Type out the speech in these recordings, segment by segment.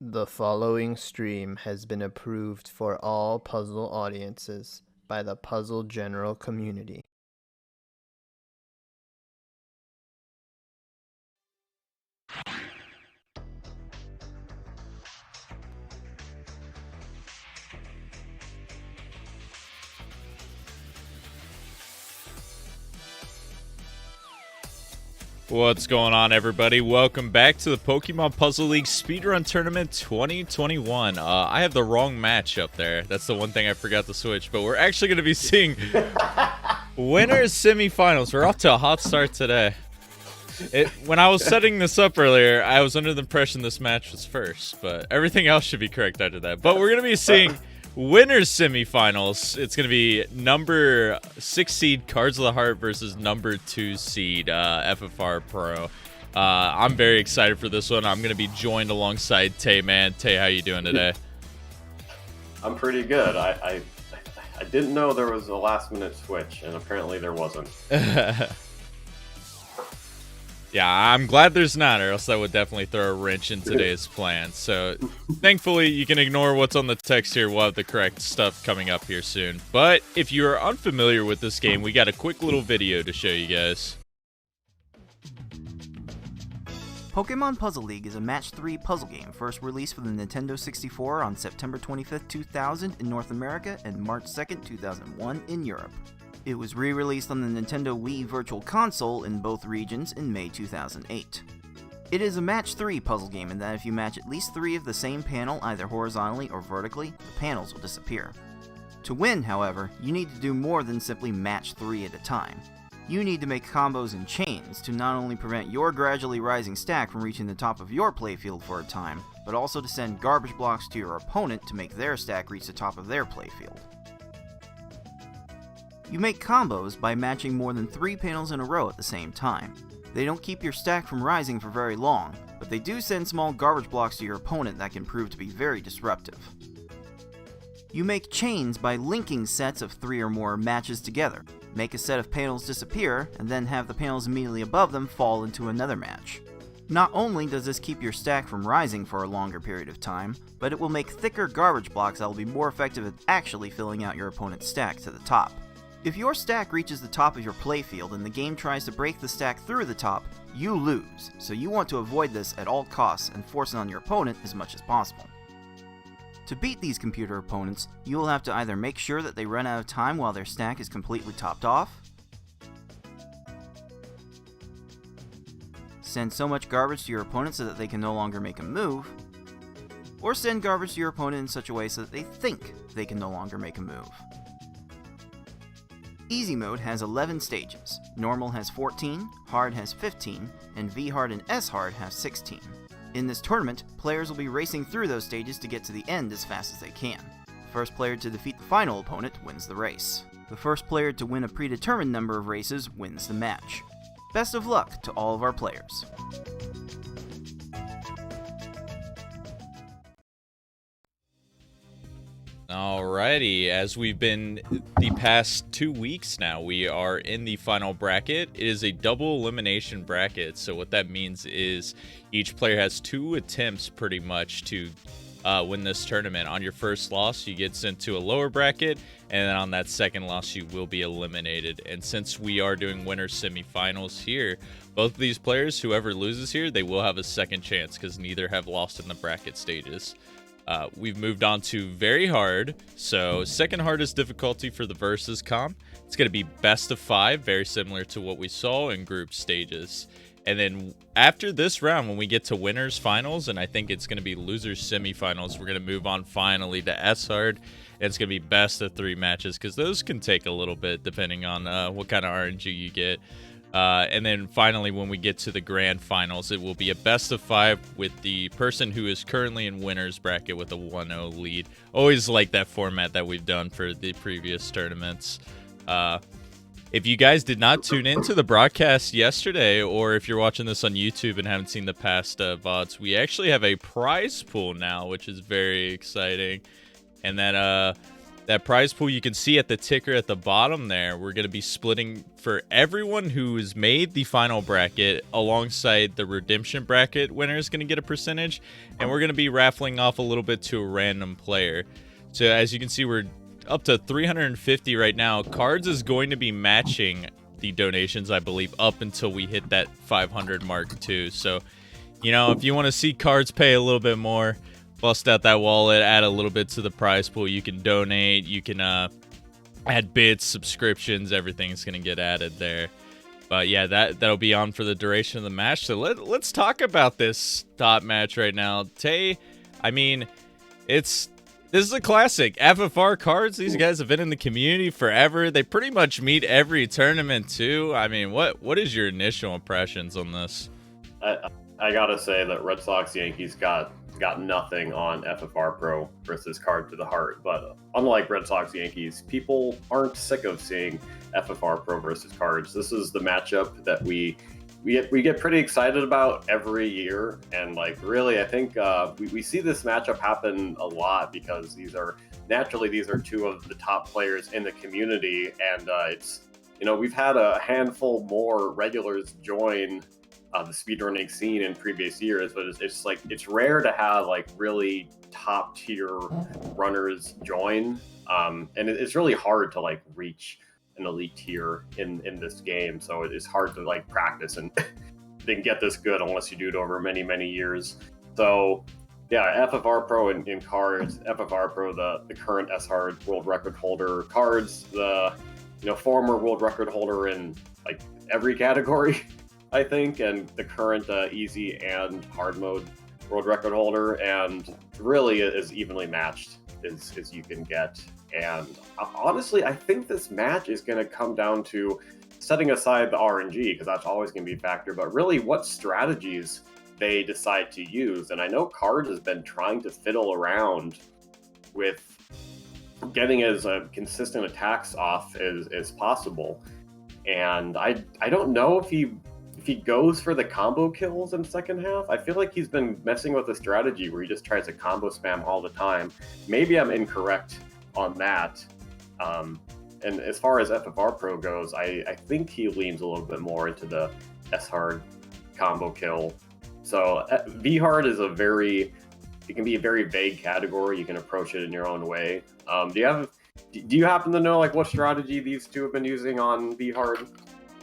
The following stream has been approved for all puzzle audiences by the puzzle general community. What's going on, everybody? Welcome back to the Pokemon Puzzle League Speedrun Tournament 2021. I have the wrong match up there. That's the one thing I forgot to switch, but we're actually going to be seeing winners semifinals. We're off to a hot start today. When I was setting this up earlier, I was under the impression this match was first, but everything else should be correct after that. But we're going to be seeing winners semifinals. It's going to be number 6 seed Cards of the Heart versus number 2 seed FFRPro. I'm very excited for this one. I'm going to be joined alongside Tay, man. Tay, how you doing today? I'm pretty good. I didn't know there was a last minute switch, and apparently there wasn't. Yeah, I'm glad there's not, or else that would definitely throw a wrench in today's plan. So, thankfully, you can ignore what's on the text here. We'll have the correct stuff coming up here soon. But if you are unfamiliar with this game, we got a quick little video to show you guys. Pokemon Puzzle League is a Match 3 puzzle game first released for the Nintendo 64 on September 25th, 2000 in North America and March 2nd, 2001 in Europe. It was re-released on the Nintendo Wii Virtual Console in both regions in May 2008. It is a Match 3 puzzle game in that if you match at least 3 of the same panel either horizontally or vertically, the panels will disappear. To win, however, you need to do more than simply match 3 at a time. You need to make combos and chains to not only prevent your gradually rising stack from reaching the top of your playfield for a time, but also to send garbage blocks to your opponent to make their stack reach the top of their playfield. You make combos by matching more than 3 panels in a row at the same time. They don't keep your stack from rising for very long, but they do send small garbage blocks to your opponent that can prove to be very disruptive. You make chains by linking sets of 3 or more matches together. Make a set of panels disappear, and then have the panels immediately above them fall into another match. Not only does this keep your stack from rising for a longer period of time, but it will make thicker garbage blocks that will be more effective at actually filling out your opponent's stack to the top. If your stack reaches the top of your playfield and the game tries to break the stack through the top, you lose, so you want to avoid this at all costs and force it on your opponent as much as possible. To beat these computer opponents, you will have to either make sure that they run out of time while their stack is completely topped off, send so much garbage to your opponent so that they can no longer make a move, or send garbage to your opponent in such a way so that they think they can no longer make a move. Easy mode has 11 stages, normal has 14, hard has 15, and V-hard and S-hard have 16. In this tournament, players will be racing through those stages to get to the end as fast as they can. The first player to defeat the final opponent wins the race. The first player to win a predetermined number of races wins the match. Best of luck to all of our players. Alrighty, as we've been the past 2 weeks now, we are in the final bracket. It is a double elimination bracket, so what that means is each player has 2 attempts pretty much to win this tournament. On your first loss, you get sent to a lower bracket, and then on that second loss, you will be eliminated. And since we are doing winner semifinals here, both of these players, whoever loses here, they will have a second chance because neither have lost in the bracket stages. We've moved on to very hard, so second hardest difficulty for the versus comp. It's going to be best of 5, very similar to what we saw in group stages. And then after this round, when we get to winners finals, and I think it's going to be losers semifinals, we're going to move on finally to S hard. And it's going to be best of 3 matches because those can take a little bit depending on what kind of RNG you get. And then finally, when we get to the grand finals, it will be a best of 5 with the person who is currently in winner's bracket with a 1-0 lead. Always like that format that we've done for the previous tournaments. If you guys did not tune into the broadcast yesterday, or if you're watching this on YouTube and haven't seen the past VODs, we actually have a prize pool now, which is very exciting. And that that prize pool you can see at the ticker at the bottom there. We're going to be splitting for everyone who's made the final bracket, alongside the redemption bracket winner is going to get a percentage, and we're going to be raffling off a little bit to a random player. So as you can see, we're up to 350 right now. Cards is going to be matching the donations, I believe, up until we hit that 500 mark too. So, you know, if you want to see Cards pay a little bit more, bust out that wallet, add a little bit to the prize pool. You can donate, you can add bits, subscriptions, everything's gonna get added there. But yeah, that'll be on for the duration of the match. So let's talk about this top match right now. Tay, I mean, this is a classic. FFR Cards, these guys have been in the community forever. They pretty much meet every tournament too. I mean, what is your initial impressions on this? I gotta say that Red Sox Yankees got nothing on FFRPro versus Card to the Heart, but unlike Red Sox Yankees, people aren't sick of seeing FFRPro versus Cards. This is the matchup that we get pretty excited about every year, and like really, I think we see this matchup happen a lot because these are two of the top players in the community, and it's, you know, we've had a handful more regulars join the speedrunning scene in previous years, but it's like it's rare to have like really top tier runners join, and it's really hard to like reach an elite tier in this game. So it's hard to like practice and then get this good unless you do it over many years. So yeah, FFRPro in Cards, FFRPro the current S-Hard world record holder, Cards the former world record holder in like every category. I think, and the current easy and hard mode world record holder, and really is evenly matched as you can get. And honestly, I think this match is going to come down to, setting aside the RNG, because that's always going to be a factor, but really what strategies they decide to use. And I know Cards has been trying to fiddle around with getting as consistent attacks off as possible. And I don't know if he goes for the combo kills in the second half. I feel like he's been messing with a strategy where he just tries to combo spam all the time. Maybe I'm incorrect on that. And as far as FFRPro goes, I think he leans a little bit more into the S-Hard combo kill. So V-Hard is it can be a very vague category. You can approach it in your own way. Do you happen to know like what strategy these two have been using on V-Hard?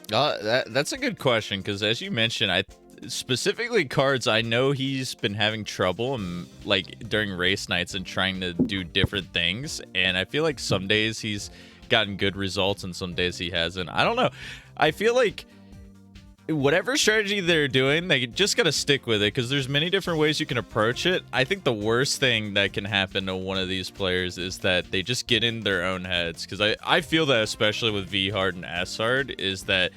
That's a good question, because as you mentioned, specifically Cards, I know he's been having trouble like during race nights and trying to do different things, and I feel like some days he's gotten good results and some days he hasn't. I don't know. I feel like whatever strategy they're doing, they just gotta stick with it, because there's many different ways you can approach it. I think the worst thing that can happen to one of these players is that they just get in their own heads, because I feel that especially with V-Hard and S-Hard is that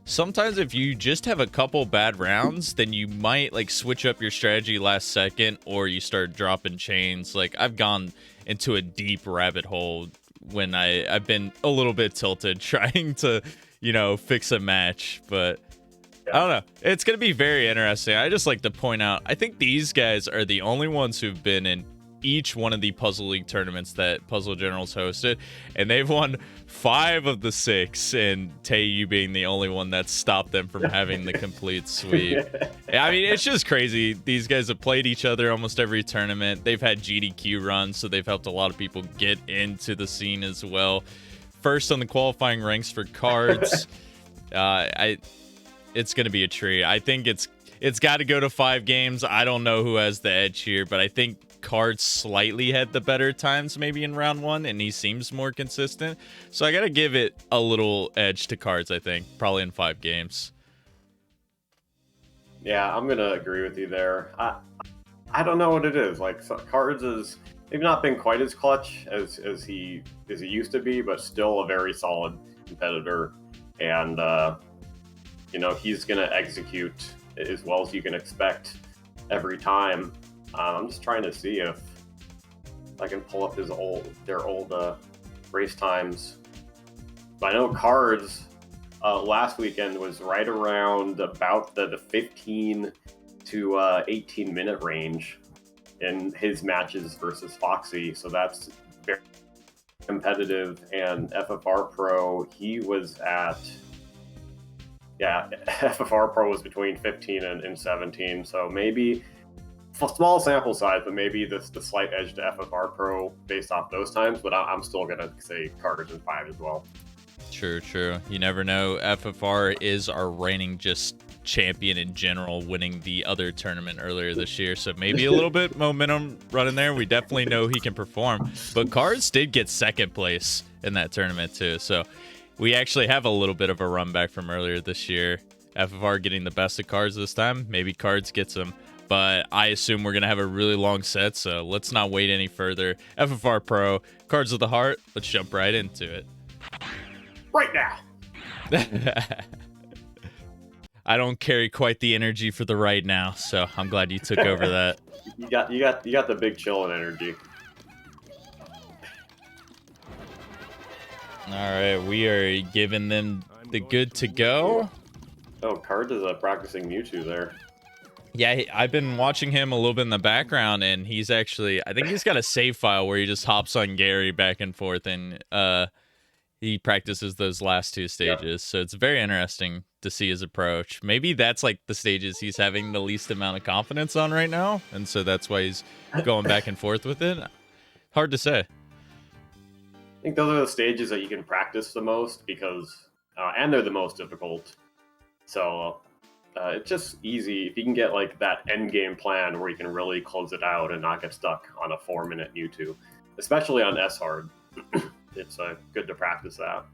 sometimes if you just have a couple bad rounds, then you might like switch up your strategy last second, or you start dropping chains. Like I've gone into a deep rabbit hole when I've been a little bit tilted trying to, fix a match, but I don't know. It's going to be very interesting. I just like to point out, I think these guys are the only ones who've been in each one of the Puzzle League tournaments that Puzzle Generals hosted, and they've won 5 of the 6, and Tay, you being the only one that stopped them from having the complete sweep. I mean, it's just crazy. These guys have played each other almost every tournament. They've had GDQ runs, so they've helped a lot of people get into the scene as well. First on the qualifying ranks for Cards. It's going to be a treat. I think it's got to go to 5 games. I don't know who has the edge here, but I think Cards slightly had the better times maybe in round 1, and he seems more consistent. So I got to give it a little edge to Cards, I think, probably in 5 games. Yeah, I'm going to agree with you there. I don't know what it is. Like, Cards is maybe not been quite as clutch as he used to be, but still a very solid competitor. And, he's going to execute as well as you can expect every time. I'm just trying to see if I can pull up their old race times. But I know Cards last weekend was right around about the 15 to 18 minute range in his matches versus Foxy. So that's very, competitive, and FFR Pro, he was at, yeah, FFR Pro was between 15 and 17. So maybe small sample size, but maybe the slight edge to FFR Pro based off those times. But I'm still gonna say Cards in 5 as well. True. You never know. FFR is our reigning just champion in general, winning the other tournament earlier this year. So maybe a little bit momentum running there. We definitely know he can perform. But Cards did get second place in that tournament too. So we actually have a little bit of a run back from earlier this year. FFR getting the best of Cards this time. Maybe Cards gets him. But I assume we're going to have a really long set. So let's not wait any further. FFR Pro, Cards of the Heart. Let's jump right into it. Right now. I don't carry quite the energy for the right now, so I'm glad you took over that. You got the big chillin' energy. All right, we are giving them the good to go. Oh, Cards is practicing Mewtwo there. Yeah, I've been watching him a little bit in the background, and he's actually, I think he's got a save file where he just hops on Gary back and forth, and he practices those last two stages. Yep. So it's very interesting to see his approach. Maybe that's like the stages he's having the least amount of confidence on right now, and so that's why he's going back and forth with it. Hard to say. I think those are the stages that you can practice the most because, and they're the most difficult. So it's just easy if you can get like that end game plan where you can really close it out and not get stuck on a 4-minute Mewtwo, especially on S hard. It's good to practice that.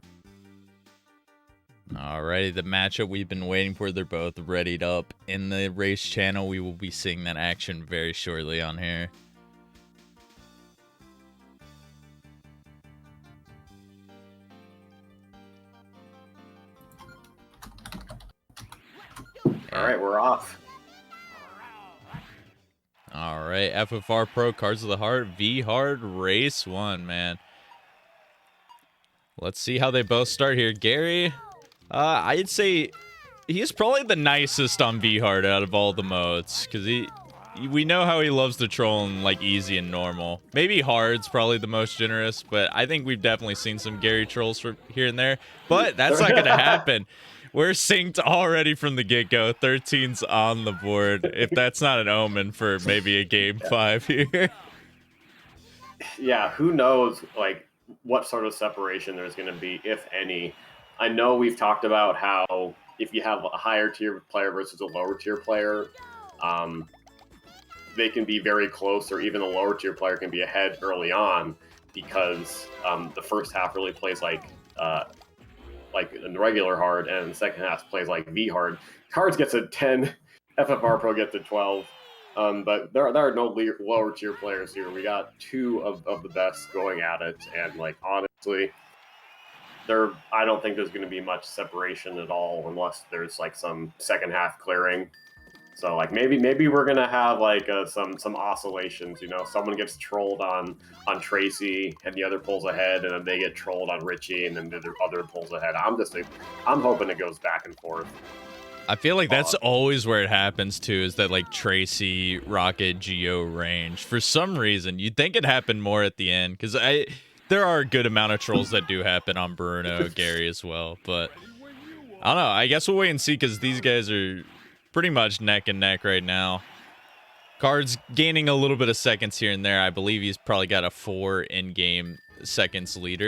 Alrighty, the matchup we've been waiting for, they're both readied up in the race channel. We will be seeing that action very shortly on here. Alright, we're off. Alright, FFR Pro, Cards of the Heart, V Hard, Race 1, man. Let's see how they both start here. Gary, I'd say he's probably the nicest on V Hard out of all the modes, because we know how he loves to troll in like easy and normal. Maybe Hard's probably the most generous, but I think we've definitely seen some Gary trolls from here and there. But that's not going to happen. We're synced already from the get-go. 13's on the board. If that's not an omen for maybe a game 5 here. Yeah, who knows, like, what sort of separation there's going to be, if any. I know we've talked about how if you have a higher tier player versus a lower tier player, they can be very close, or even a lower tier player can be ahead early on because the first half really plays like in regular hard, and the second half plays like V hard. Cards gets a 10, FFR Pro gets a 12. But there are no lower tier players here. We got two of the best going at it, and like honestly, I don't think there's going to be much separation at all unless there's like some second half clearing. So like maybe we're gonna have like some oscillations. You know, someone gets trolled on Tracy, and the other pulls ahead, and then they get trolled on Richie, and then the other pulls ahead. I'm hoping it goes back and forth. I feel like that's always where it happens too, is that like Tracy, Rocket, Geo range. For some reason, you'd think it happened more at the end, because there are a good amount of trolls that do happen on Bruno, Gary as well. But I don't know. I guess we'll wait and see, because these guys are pretty much neck and neck right now. Cards gaining a little bit of seconds here and there. I believe he's probably got a 4 in-game seconds lead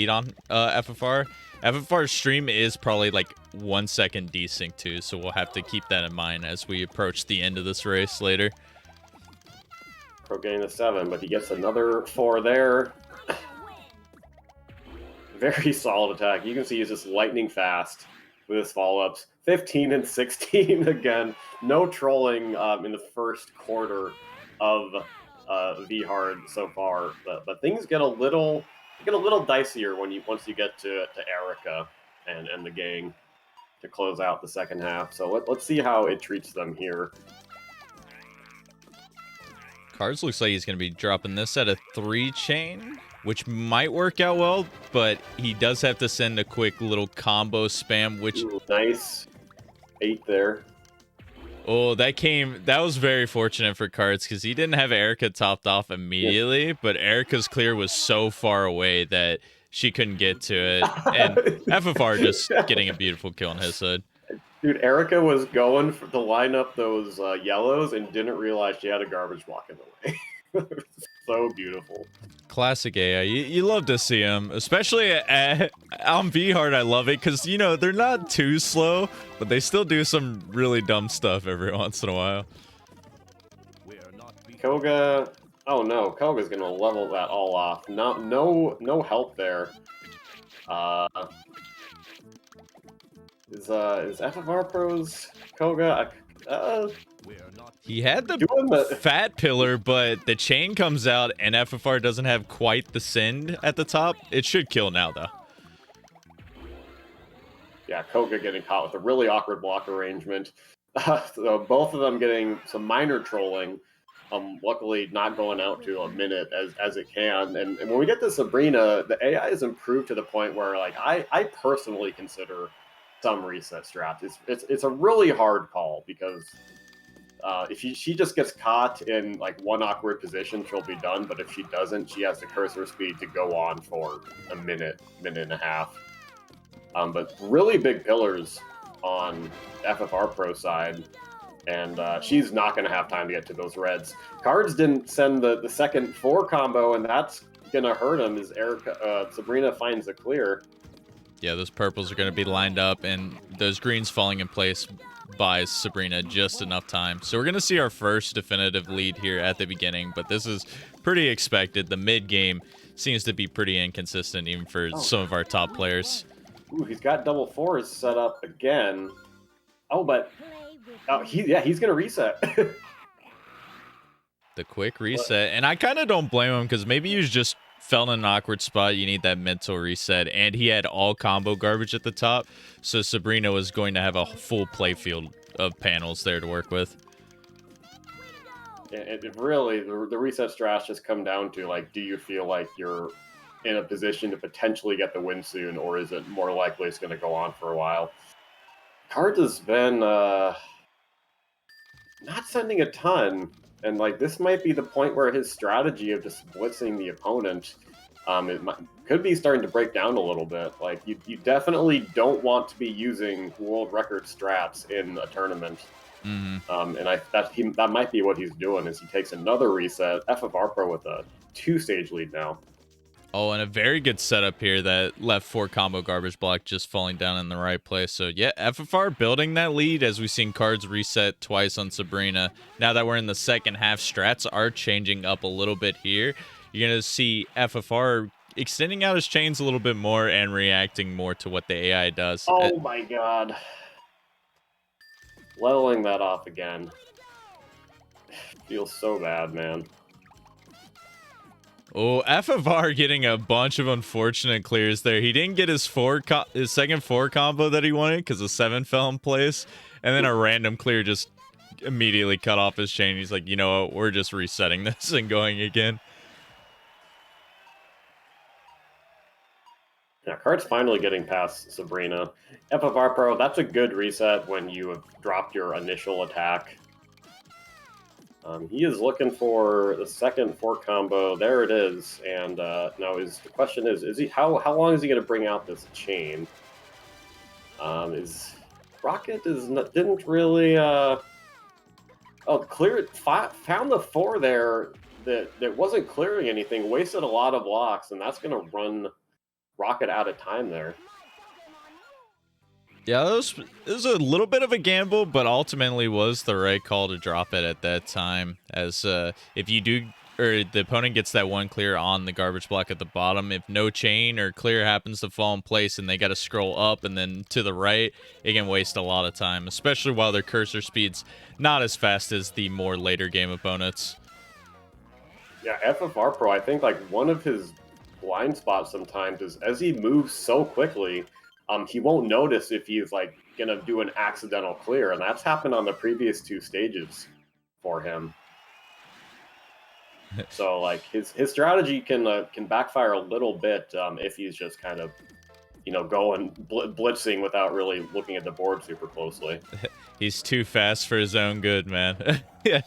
on FFR. FFR's stream is probably like 1 second desync too, so we'll have to keep that in mind as we approach the end of this race later. Pro getting the 7, but he gets another 4 there. Very solid attack. You can see he's just lightning fast with his follow-ups. 15 and 16 again. No trolling in the first quarter of V Hard so far, but things get a little dicier once you get to Erica and the gang to close out the second half. So let's see how it treats them here. Cards looks like he's going to be dropping this at a 3 chain, which might work out well, but he does have to send a quick little combo spam, which... Ooh, nice. 8 there. Oh, that was very fortunate for Cards because he didn't have Erica topped off immediately, but Erica's clear was so far away that she couldn't get to it. And FFR just getting a beautiful kill on his side. Dude, Erica was going to line up those yellows and didn't realize she had a garbage block in the way. So beautiful. Classic AI. You love to see them, especially on V-Hard. I love it because, you know, they're not too slow, but they still do some really dumb stuff every once in a while. Koga, oh no, Koga's gonna level that all off. No help there. Is FFRpro's Koga? He had the fat pillar, but the chain comes out and FFR doesn't have quite the send at the top. It should kill now, though. Yeah, Koga getting caught with a really awkward block arrangement. So both of them getting some minor trolling. Luckily, not going out to a minute as it can. And when we get to Sabrina, the AI is improved to the point where, like, I personally consider some reset strats. It's a really hard call because if she just gets caught in like one awkward position, she'll be done. But if she doesn't, she has the cursor speed to go on for a minute and a half. But really big pillars on FFRpro side, and she's not going to have time to get to those reds. Cards didn't send the second 4 combo, and that's going to hurt him as Sabrina finds a clear. Yeah, those purples are going to be lined up, and those greens falling in place buys Sabrina just enough time. So we're going to see our first definitive lead here at the beginning, but this is pretty expected. The mid game seems to be pretty inconsistent even for some of our top players. Ooh, he's got double 4s set up again. Oh, but he's going to reset. The quick reset, and I kind of don't blame him because maybe he was just fell in an awkward spot. You need that mental reset, and he had all combo garbage at the top, so Sabrina was going to have a full playfield of panels there to work with. It really, the reset strats just come down to, like, do you feel like you're in a position to potentially get the win soon, or is it more likely it's going to go on for a while? Cards has been not sending a ton. And, like, this might be the point where his strategy of just blitzing the opponent could be starting to break down a little bit. Like, you definitely don't want to be using world record strats in a tournament. Mm-hmm. And that might be what he's doing, is he takes another reset. FFRpro with a 2-stage lead now. Oh, and a very good setup here that left 4 combo garbage block just falling down in the right place. So, yeah, FFR building that lead as we've seen Cards reset twice on Sabrina. Now that we're in the second half, strats are changing up a little bit here. You're going to see FFR extending out his chains a little bit more and reacting more to what the AI does. Oh, my God. Leveling that off again. Feels so bad, man. Oh, FFR getting a bunch of unfortunate clears there. He didn't get his second 4 combo that he wanted because the 7 fell in place. And then a random clear just immediately cut off his chain. He's like, you know what? We're just resetting this and going again. Yeah, Cards finally getting past Sabrina. FFRpro, that's a good reset when you have dropped your initial attack. He is looking for the second 4 combo. There it is. And now the question is he how long is he going to bring out this chain? Is Rocket didn't really found the 4 there that wasn't clearing anything, wasted a lot of blocks, and that's going to run Rocket out of time there. Yeah, it was a little bit of a gamble, but ultimately was the right call to drop it at that time. As if you do, or the opponent gets that 1 clear on the garbage block at the bottom, if no chain or clear happens to fall in place and they got to scroll up and then to the right, it can waste a lot of time, especially while their cursor speed's not as fast as the more later game opponents. Yeah, FFRpro, I think, like, one of his blind spots sometimes is as he moves so quickly, he won't notice if he's, like, gonna do an accidental clear, and that's happened on the previous 2 stages for him. So, like, his strategy can backfire a little bit if he's just kind of, you know, going blitzing without really looking at the board super closely. He's too fast for his own good, man. Yeah.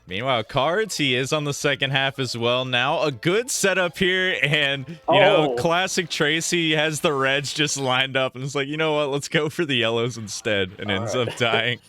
Meanwhile, Cards, he is on the second half as well now. A good setup here, and, you know, classic Tracy has the reds just lined up, and it's like, you know what, let's go for the yellows instead, and ends up dying.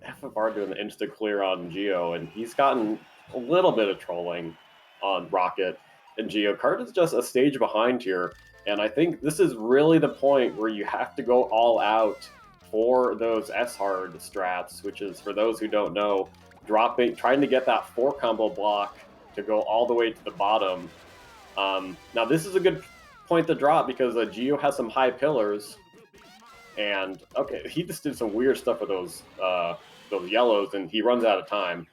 FFR doing the insta-clear on Geo, and he's gotten a little bit of trolling on Rocket and Geo. Card is just a stage behind here, and I think this is really the point where you have to go all out for those S-hard strats, which is, for those who don't know, trying to get that 4-combo block to go all the way to the bottom. Now this is a good point to drop because Geo has some high pillars, and okay, he just did some weird stuff with those yellows, and he runs out of time.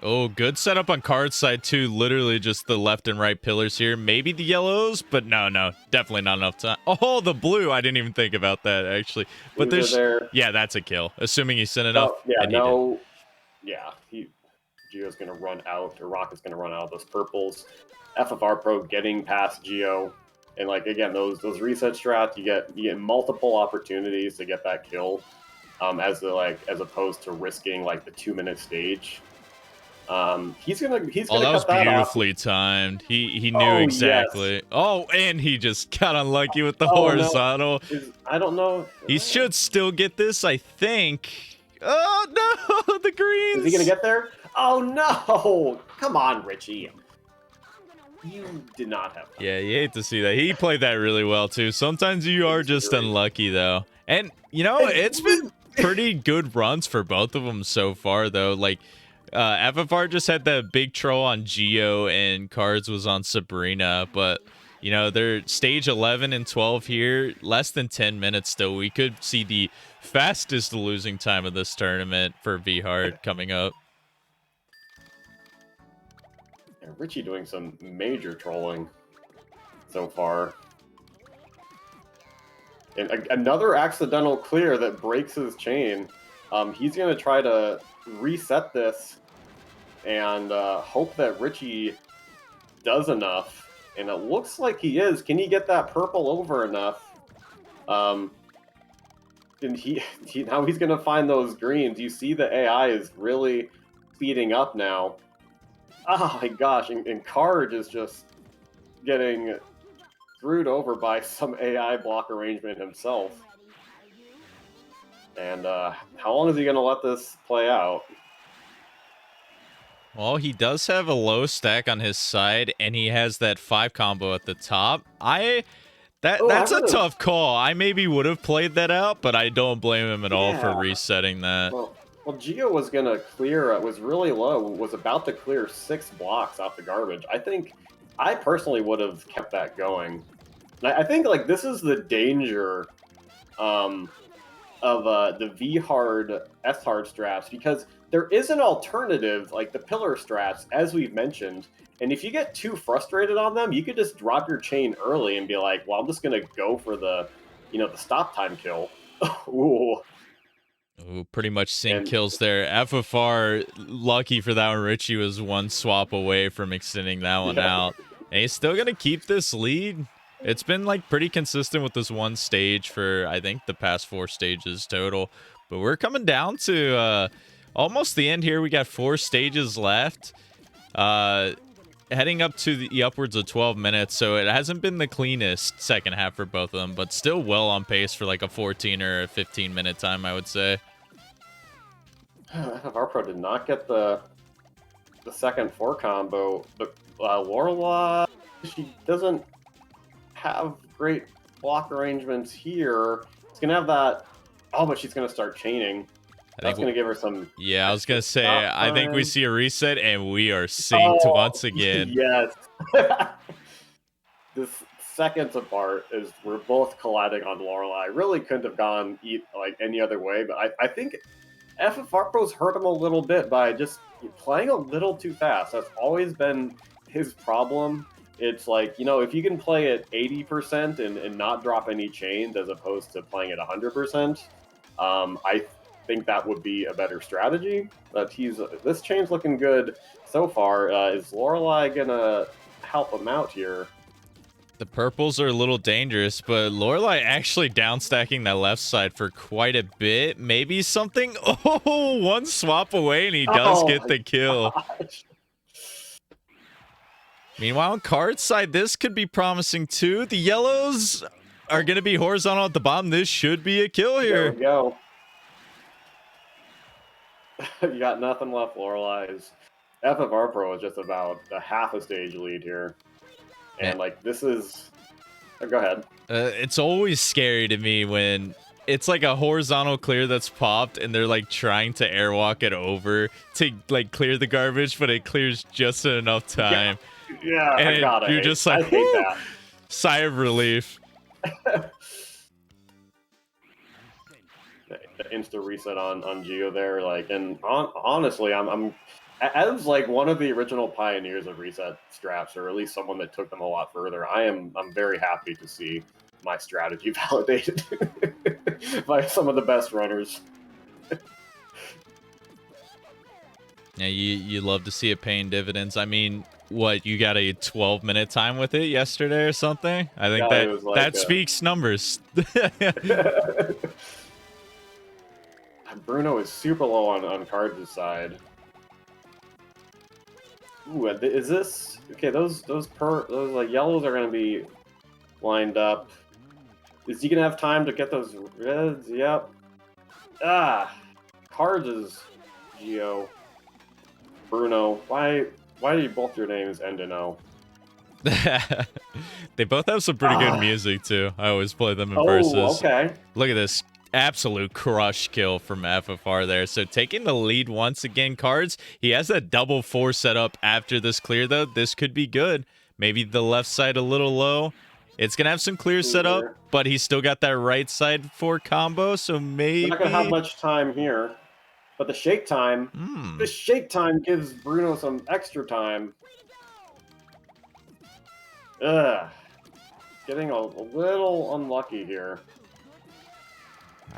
Oh, good setup on Card's side too. Literally just the left and right pillars here. Maybe the yellows, but no, definitely not enough time. Oh, the blue. I didn't even think about that actually. But yeah, that's a kill. Assuming he sent enough. Geo's gonna run out, or Rocket's gonna run out of those purples. FFRPro getting past Geo, and like again, those reset strats, you get multiple opportunities to get that kill, as opposed to risking like the 2-minute stage. He's gonna that was beautifully timed. He knew exactly. Yes. Oh, and he just got unlucky with the horizontal. No. I don't know. He should still get this, I think. Oh no, the greens. Is he gonna get there? Oh no! Come on, Richie. You did not have that. Yeah, you hate to see that. He played that really well too. Sometimes you are just unlucky though. And you know, it's been pretty good runs for both of them so far though. Like FFR just had that big troll on Geo, and Cards was on Sabrina, but you know, they're stage 11 and 12 here, less than 10 minutes still. We could see the fastest losing time of this tournament for V-Hard coming up. And Richie doing some major trolling so far. And another accidental clear that breaks his chain. He's going to try to reset this and hope that Richie does enough. And it looks like he is. Can he get that purple over enough? And now he's going to find those greens. You see the AI is really speeding up now. Oh my gosh, and Card is just getting screwed over by some AI block arrangement himself. And how long is he going to let this play out? Well, he does have a low stack on his side, and he has that 5 combo at the top. That's a tough call. I maybe would have played that out, but I don't blame him at all for resetting that. Well, Geo was going to clear, was really low, was about to clear 6 blocks off the garbage. I personally would have kept that going. And I think, like, this is the danger of the V-hard, S-hard strats, because there is an alternative, like the pillar strats, as we've mentioned, and if you get too frustrated on them, you could just drop your chain early and be like, well, I'm just going to go for the stop time kill. Ooh. Ooh, pretty much sync kills there. FFR, lucky for that one. Richie was one swap away from extending that one out. And he's still going to keep this lead. It's been like pretty consistent with this one stage for, I think, the past 4 stages total. But we're coming down to almost the end here. We got 4 stages left. Heading up to the upwards of 12 minutes, so it hasn't been the cleanest second half for both of them, but still well on pace for like a 14 or a 15-minute time, I would say. FFRPro did not get the second 4 combo, but Lorelai, she doesn't have great block arrangements here. She's gonna have that. Oh, but she's gonna start chaining. That's going to give her some... Yeah, I was going to say, I think we see a reset, and we are synced once again. Yes. This seconds apart is we're both colliding on Lorelai. Really couldn't have gone like any other way, but I think FFRPro's hurt him a little bit by just playing a little too fast. That's always been his problem. It's like, if you can play at 80% and not drop any chains as opposed to playing at 100%, I think that would be a better strategy. But this chain's looking good so far. Is Lorelai gonna help him out here? The purples are a little dangerous, but Lorelei actually downstacking that left side for quite a bit. Maybe something. Oh, one swap away, and he does get the kill. Gosh. Meanwhile, on Card's side, this could be promising too. The yellows are going to be horizontal at the bottom. This should be a kill There here. we go. You got nothing left, Lorelei's. FFRPro is just about a half a stage lead here. And, like, this is... Oh, go ahead. It's always scary to me when it's like a horizontal clear that's popped and they're like trying to airwalk it over to like clear the garbage, but it clears just in enough time. Yeah, and I got it. you're just like, I hate that. Sigh of relief. The insta reset on Geo there, like, and honestly, I'm as like one of the original pioneers of reset straps, or at least someone that took them a lot further. I'm very happy to see my strategy validated by some of the best runners. Yeah, you love to see it paying dividends. I mean, what, you got a 12-minute time with it yesterday or something? I think that speaks numbers. Bruno is super low on Cards' side. Ooh, is this okay? Those like yellows are gonna be lined up. Is he gonna have time to get those reds? Yep. Cards is Geo. Bruno. Why do both your names end in O? They both have some pretty good music too. I always play them in versus. Okay. Look at this absolute crush kill from FFR there. So taking the lead once again, Cards. He has that double 4 set up after this clear though. This could be good. Maybe the left side a little low. It's gonna have some clear set up, but he's still got that right side 4 combo. So maybe not gonna have much time here. But the shake time, gives Bruno some extra time. Getting a little unlucky here.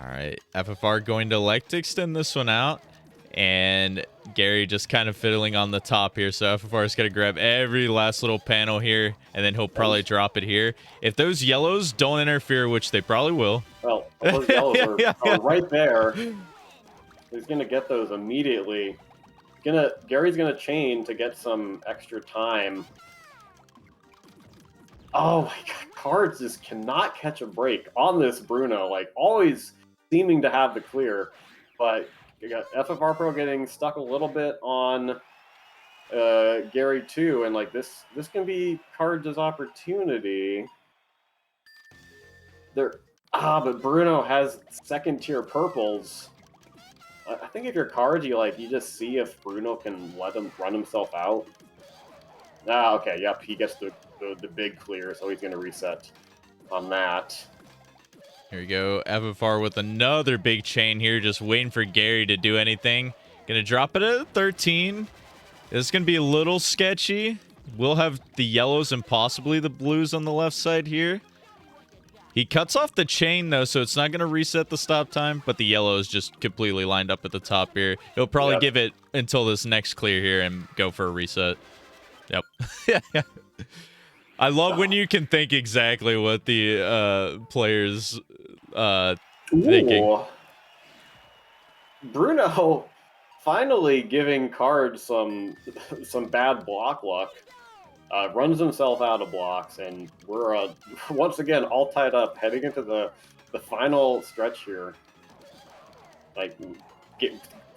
All right, FFR going to elect to extend this one out, and Gary just kind of fiddling on the top here. So FFR's got to grab every last little panel here, and then he'll probably drop it here. If those yellows don't interfere, which they probably will. Well, those yellows are right there. He's gonna get those immediately. Gary's gonna chain to get some extra time. Oh my god, Cards just cannot catch a break on this Bruno. Like, always seeming to have the clear, but you got FFRPro getting stuck a little bit on Gary too, and like this can be Cards' opportunity. But Bruno has second tier purples. I think if you're Cards, you just see if Bruno can let him run himself out. Okay, yep, he gets the big clear, so he's going to reset on that. Here we go, FFR with another big chain here, just waiting for Gary to do anything. Gonna drop it at 13. This is gonna be a little sketchy. We'll have the yellows and possibly the blues on the left side here. He cuts off the chain, though, so it's not going to reset the stop time, but the yellow is just completely lined up at the top here. He'll probably give it until this next clear here and go for a reset. Yep. I love when you can think exactly what the player's thinking. Bruno finally giving Cards some bad block luck. Runs himself out of blocks, and we're once again all tied up, heading into the final stretch here. Like,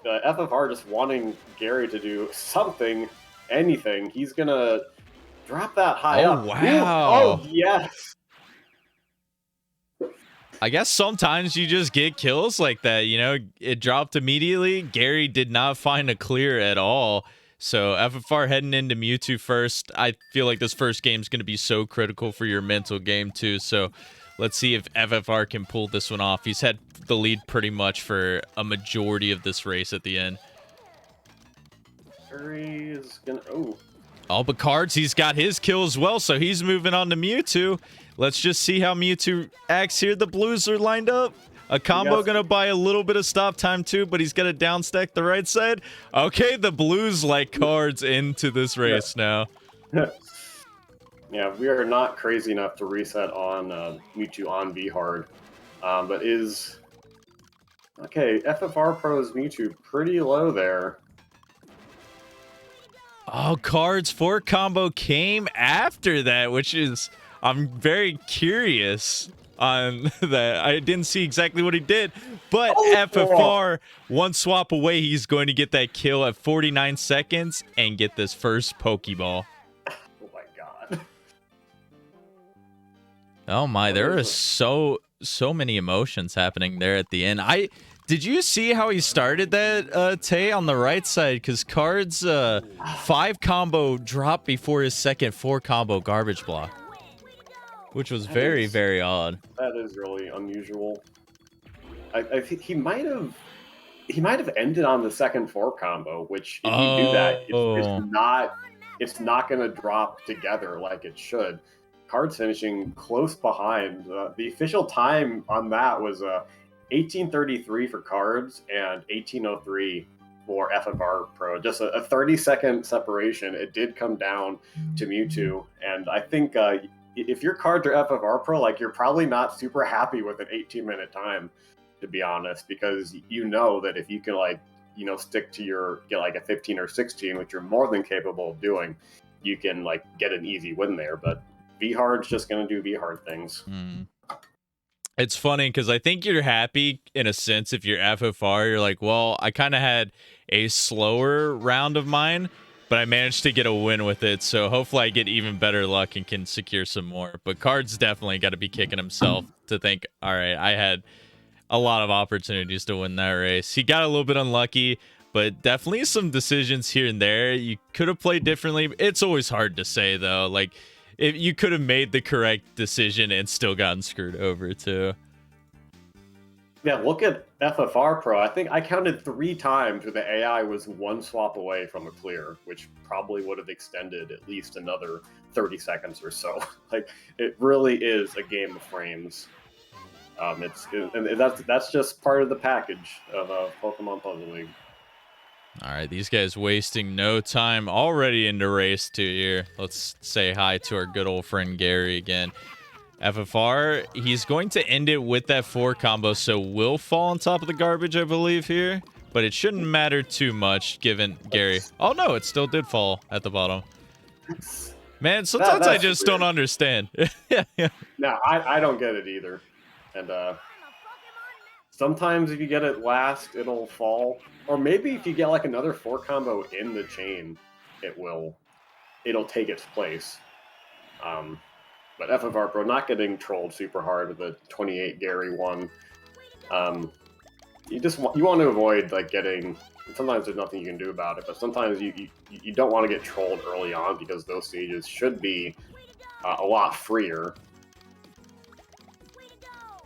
FFR just wanting Gary to do something, anything. He's gonna drop that high up. Wow! Oh yes. I guess sometimes you just get kills like that. You know, it dropped immediately. Gary did not find a clear at all. So FFR heading into Mewtwo first. I feel like this first game is going to be so critical for your mental game too. So let's see if FFR can pull this one off. He's had the lead pretty much for a majority of this race at the end. Gary's gonna But Cards, he's got his kill as well, so he's moving on to Mewtwo. Let's just see how Mewtwo acts here. The blues are lined up. A combo gonna buy a little bit of stop time too, but he's gonna downstack the right side. Okay, the blues like Cards into this race now. Yeah, Yeah, we are not crazy enough to reset on Mewtwo on V hard, but is okay. FFRpro's Mewtwo pretty low there. Oh, Cards 4 combo came after that, which is I'm very curious on that. I didn't see exactly what he did, but FFR one swap away, he's going to get that kill at 49 seconds and get this first Pokeball. Oh my god. Oh my, there are so many emotions happening there at the end. Did you see how he started that, Tay, on the right side? Because Cards 5 combo dropped before his second 4 combo garbage block, which was very, very odd. That is really unusual. I think he might have ended on the second 4 combo, which if you do that, it's not going to drop together like it should. Cards finishing close behind. The official time on that was 1833 for Cards and 1803 for FFRpro. Just a 30-second separation. It did come down to Mewtwo, and I think if your Cards are FFRpro, like, you're probably not super happy with an 18-minute time, to be honest, because you know that if you can, like, you know, stick to get like a 15 or 16, which you're more than capable of doing, you can, like, get an easy win there. But V-Hard's just going to do V-Hard things. It's funny because I think you're happy in a sense if you're FFR. You're like, well, I kind of had a slower round of mine, but I managed to get a win with it. So hopefully I get even better luck and can secure some more. But Cards definitely got to be kicking himself to think, all right, I had a lot of opportunities to win that race. He got a little bit unlucky, but definitely some decisions here and there. You could have played differently. It's always hard to say, though. Like, if you could have made the correct decision and still gotten screwed over too. Yeah, look at FFRpro. I think I counted 3 times where the AI was 1 swap away from a clear, which probably would have extended at least another 30 seconds or so. Like, it really is a game of frames. That's just part of the package of Pokemon Puzzle League. All right, these guys wasting no time already into race 2 here. Let's say hi to our good old friend Gary again. FFR, he's going to end it with that 4 combo, so will fall on top of the garbage, I believe, here. But it shouldn't matter too much, given Gary. Oh, no, it still did fall at the bottom. Man, sometimes I just don't understand. No, I don't get it either. And sometimes if you get it last, it'll fall. Or maybe if you get like another 4 combo in the chain, it'll take its place. But FFRpro not getting trolled super hard with the 28 Gary one. You want to avoid, like, getting. Sometimes there's nothing you can do about it, but sometimes you don't want to get trolled early on because those stages should be a lot freer.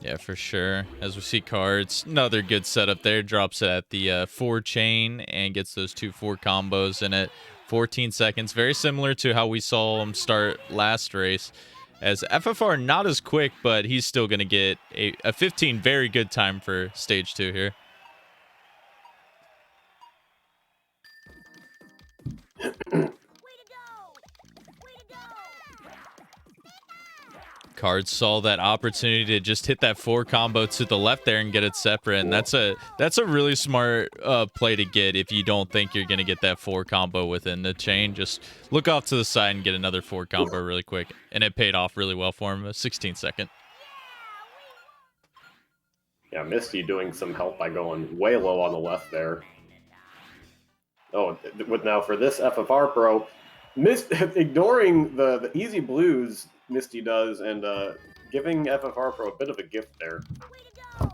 Yeah, for sure. As we see Cards, another good setup there. Drops it at the 4 chain and gets those 2 4 combos in it. 14 seconds. Very similar to how we saw him start last race. As FFR not as quick, but he's still going to get a 15 very good time for stage 2 here. Cards saw that opportunity to just hit that 4 combo to the left there and get it separate, and that's a really smart play to get if you don't think you're gonna get that 4 combo within the chain. Just look off to the side and get another 4 combo really quick, and it paid off really well for him. A 16-second. Yeah, Misty doing some help by going way low on the left there. Oh, now for this FFRpro, ignoring the easy blues Misty does, and giving FFRpro a bit of a gift there. All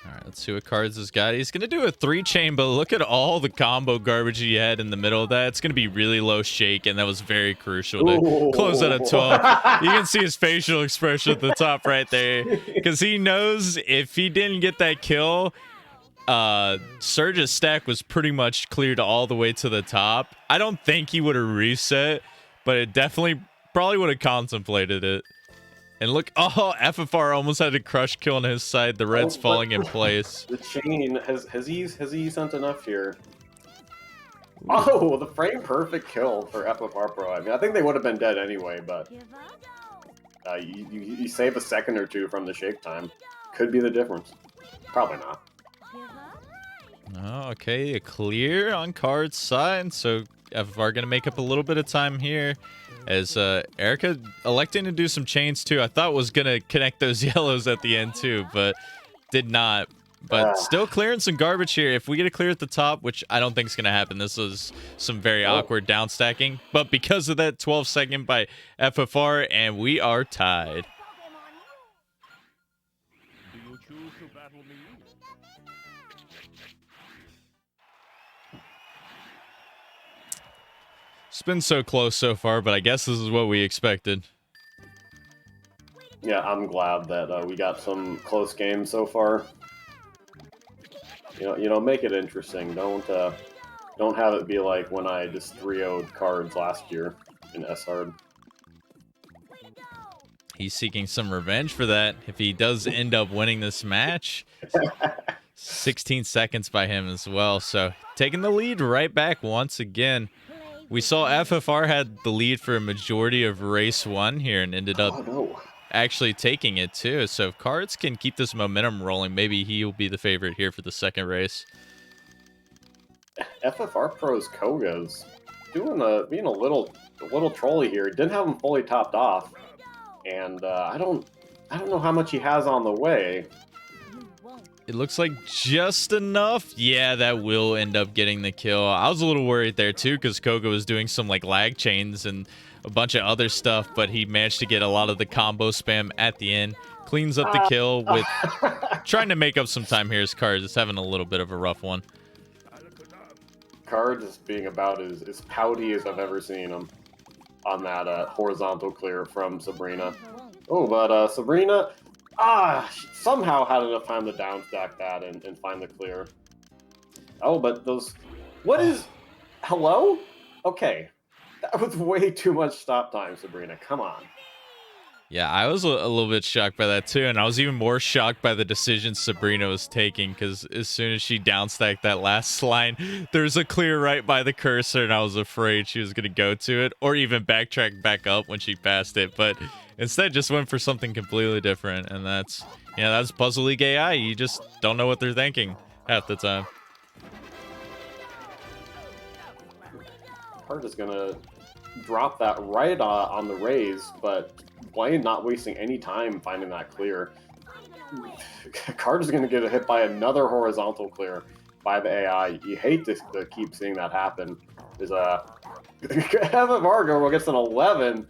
right, let's see what Cards has got. He's going to do a 3 chain, but look at all the combo garbage he had in the middle of that. It's going to be really low shake, and that was very crucial to close out at 12. You can see his facial expression at the top right there, because he knows if he didn't get that kill, Surge's stack was pretty much cleared all the way to the top. I don't think he would have reset, but it definitely probably would have contemplated it. And look, oh, FFR almost had a crush kill on his side. The red's falling in place. The chain has he sent enough here? Oh, the frame perfect kill for FFRPro. I mean, I think they would have been dead anyway, but you save a second or two from the shake time. Could be the difference. Probably not. Oh, okay, a clear on Card's side, so FFR gonna make up a little bit of time here. As Erica electing to do some chains too. I thought was gonna connect those yellows at the end too, but did not. But still clearing some garbage here. If we get a clear at the top, which I don't think is going to happen, this is some very awkward down stacking. But because of that 12-second by FFR, and we are tied. It's been so close so far, but I guess this is what we expected. Yeah, I'm glad that we got some close games so far. You know, make it interesting. Don't have it be like when I just 3-0'd Cards last year in S-Hard. He's seeking some revenge for that if he does end up winning this match. 16 seconds by him as well, so taking the lead right back once again. We saw FFR had the lead for a majority of race 1 here and ended up actually taking it too. So if Cards can keep this momentum rolling, maybe he'll be the favorite here for the second race. FFRPro's Koga's being a little trolly here. Didn't have him fully topped off, and I don't know how much he has on the way. It looks like just enough. Yeah, that will end up getting the kill. I was a little worried there too because Koga was doing some like lag chains and a bunch of other stuff, but he managed to get a lot of the combo spam at the end. Cleans up the kill with trying to make up some time here as Cards is having a little bit of a rough one. Cards is being about as pouty as I've ever seen him on that horizontal clear from Sabrina. Oh, but Sabrina somehow had enough time to downstack that and find the clear. Oh, but those... What is... Hello? Okay. That was way too much stop time, Sabrina. Come on. Yeah, I was a little bit shocked by that too, and I was even more shocked by the decision Sabrina was taking, because as soon as she downstacked that last line, there's a clear right by the cursor, and I was afraid she was going to go to it, or even backtrack back up when she passed it, but instead just went for something completely different, and that's Puzzle League AI. You just don't know what they're thinking half the time. Card is going to drop that right on the raise, but Blaine not wasting any time finding that clear. Card is going to get hit by another horizontal clear by the AI. You hate to keep seeing that happen. There's Evan Vargo gets an 11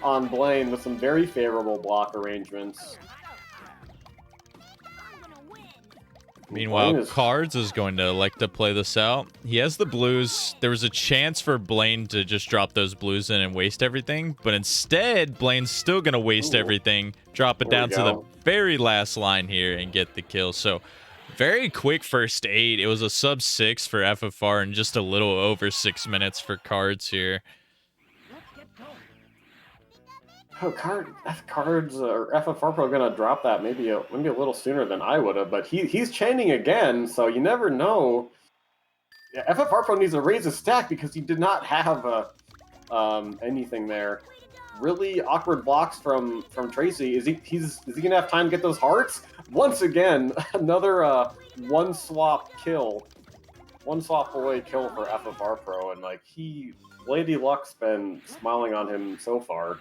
on Blaine with some very favorable block arrangements. Meanwhile, Cards is going to elect to play this out. He has the blues. There was a chance for Blaine to just drop those blues in and waste everything, but instead, Blaine's still going to waste everything, drop it down to the very last line here and get the kill. So, very quick first 8. It was a sub 6 for FFR and just a little over 6 minutes for Cards here. Oh, Cards or FFRPro gonna drop that maybe a little sooner than I would have, but he's chaining again, so you never know. Yeah, FFRPro needs to raise his stack because he did not have anything there. Really awkward blocks from Tracy. Is he gonna have time to get those hearts? Once again, another one swap away kill for FFRPro, and like Lady Luck's been smiling on him so far.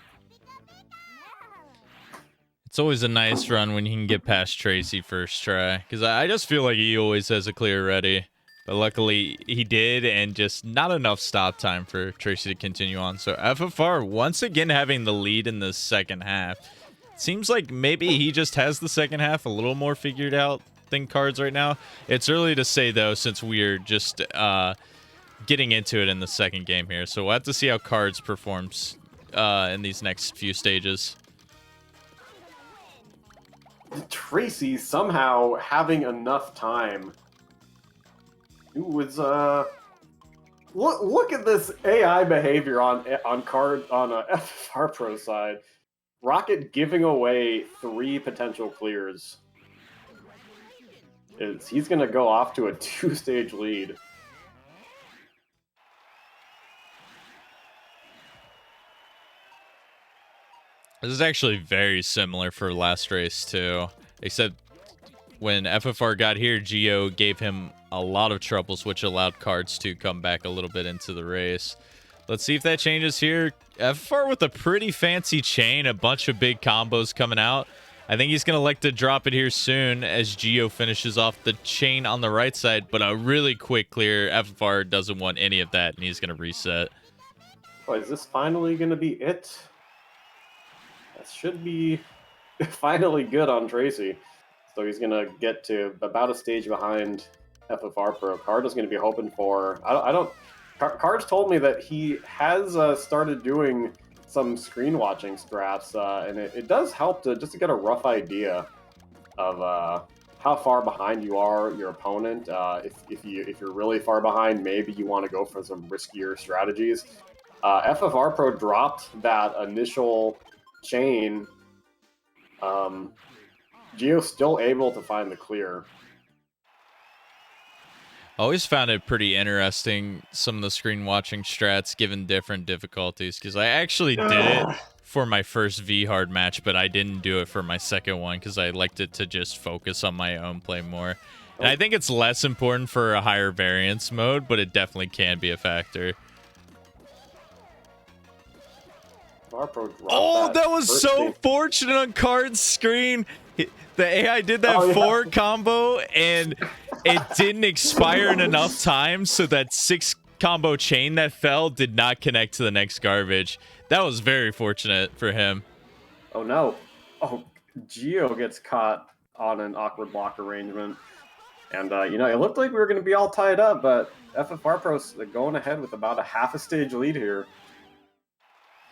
It's always a nice run when you can get past Tracy first try, because I just feel like he always has a clear ready. But luckily, he did, and just not enough stop time for Tracy to continue on. So FFR, once again, having the lead in the second half. Seems like maybe he just has the second half a little more figured out than Cards right now. It's early to say, though, since we're just getting into it in the second game here. So we'll have to see how Cards performs in these next few stages. Tracy somehow having enough time. It was look at this AI behavior on FFRPro side. Rocket giving away 3 potential clears. He's gonna go off to a 2-stage lead. This is actually very similar for last race too, except when FFR got here, Geo gave him a lot of troubles, which allowed Cards to come back a little bit into the race. Let's see if that changes here. FFR with a pretty fancy chain, a bunch of big combos coming out. I think he's going to like to drop it here soon as Geo finishes off the chain on the right side, but a really quick clear. FFR doesn't want any of that, and he's going to reset. Oh, is this finally going to be it? That should be finally good on Tracy. So he's going to get to about a stage behind FFRPro. Card is going to be hoping for... Cards told me that he has started doing some screen watching strats, and it does help to just to get a rough idea of how far behind you are your opponent. If you're really far behind, maybe you want to go for some riskier strategies. FFRPro dropped that initial chain. Geo's still able to find the clear. Always found it pretty interesting, some of the screen watching strats given different difficulties, because I actually did it for my first V-Hard match, but I didn't do it for my second one because I liked it to just focus on my own play more. And I think it's less important for a higher variance mode, but it definitely can be a factor. Oh, that was so fortunate on Card's screen. The AI did that 4 combo, and it didn't expire in enough time, so that 6 combo chain that fell did not connect to the next garbage. That was very fortunate for him. Oh no. Oh, Geo gets caught on an awkward block arrangement. And, you know, it looked like we were going to be all tied up, but FFRPro's going ahead with about a half a stage lead here.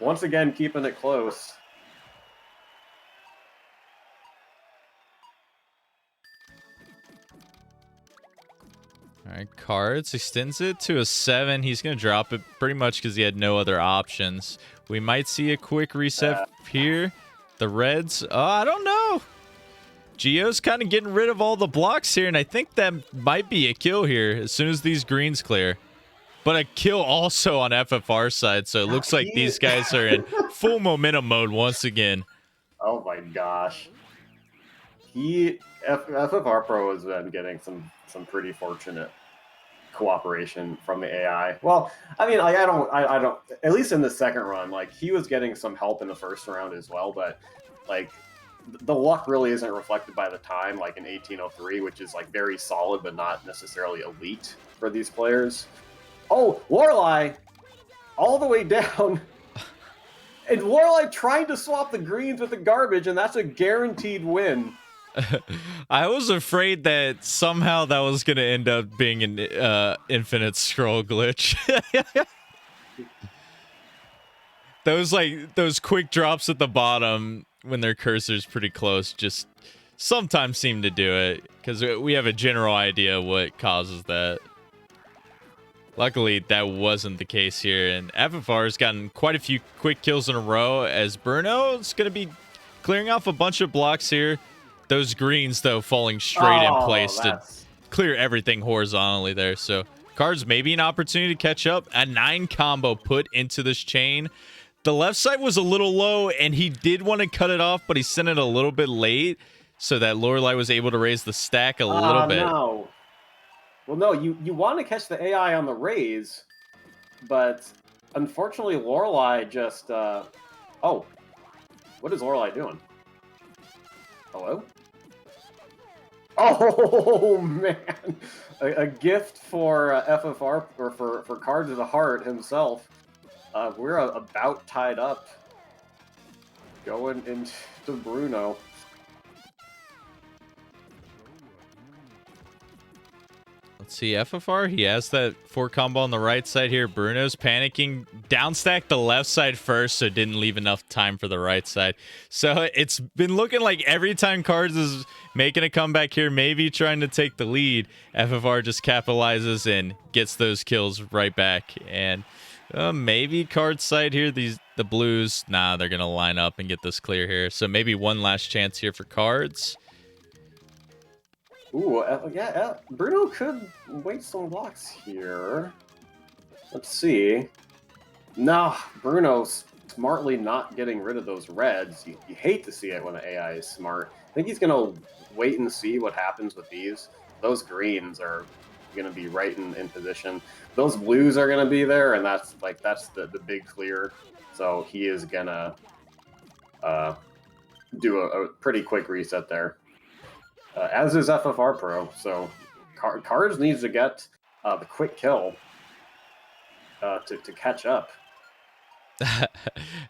Once again, keeping it close. All right, Cards extends it to a 7. He's going to drop it pretty much because he had no other options. We might see a quick reset here. The Reds, I don't know. Geo's kind of getting rid of all the blocks here, and I think that might be a kill here as soon as these greens clear. But a kill also on FFR side, so it looks like these guys are in full momentum mode once again. Oh my gosh. FFRPro has been getting some pretty fortunate cooperation from the AI. Well, I mean, like, I don't, at least in the second run, like, he was getting some help in the first round as well, but, like, the luck really isn't reflected by the time, like in 1803, which is, like, very solid, but not necessarily elite for these players. Oh, Lorelei, all the way down. And Lorelei tried to swap the greens with the garbage, and that's a guaranteed win. I was afraid that somehow that was going to end up being an infinite scroll glitch. Those quick drops at the bottom when their cursor's pretty close just sometimes seem to do it, because we have a general idea what causes that. Luckily, that wasn't the case here, and FFR has gotten quite a few quick kills in a row as Bruno's going to be clearing off a bunch of blocks here. Those greens, though, falling straight in place to clear everything horizontally there. So, Cards maybe an opportunity to catch up. A 9 combo put into this chain. The left side was a little low, and he did want to cut it off, but he sent it a little bit late so that Lorelei was able to raise the stack a little bit. No. Well, no, you want to catch the AI on the raise, but unfortunately, Lorelei just... Oh, what is Lorelei doing? Hello? Oh, man. A gift for FFR, or for Cards of the Heart himself. We're about tied up. Going into Bruno. Let's see, FFR, he has that 4 combo on the right side here. Bruno's panicking. Downstack the left side first, so it didn't leave enough time for the right side. So it's been looking like every time Cards is making a comeback here, maybe trying to take the lead, FFR just capitalizes and gets those kills right back. And maybe Cards side here, the blues, nah, they're going to line up and get this clear here. So maybe one last chance here for Cards. Ooh, yeah, Bruno could waste some blocks here. Let's see. No, Bruno's smartly not getting rid of those reds. You hate to see it when the AI is smart. I think he's going to wait and see what happens with these. Those greens are going to be right in position. Those blues are going to be there, and that's the big clear. So he is going to do a pretty quick reset there. As is FFRPro. So Cards needs to get the quick kill to catch up.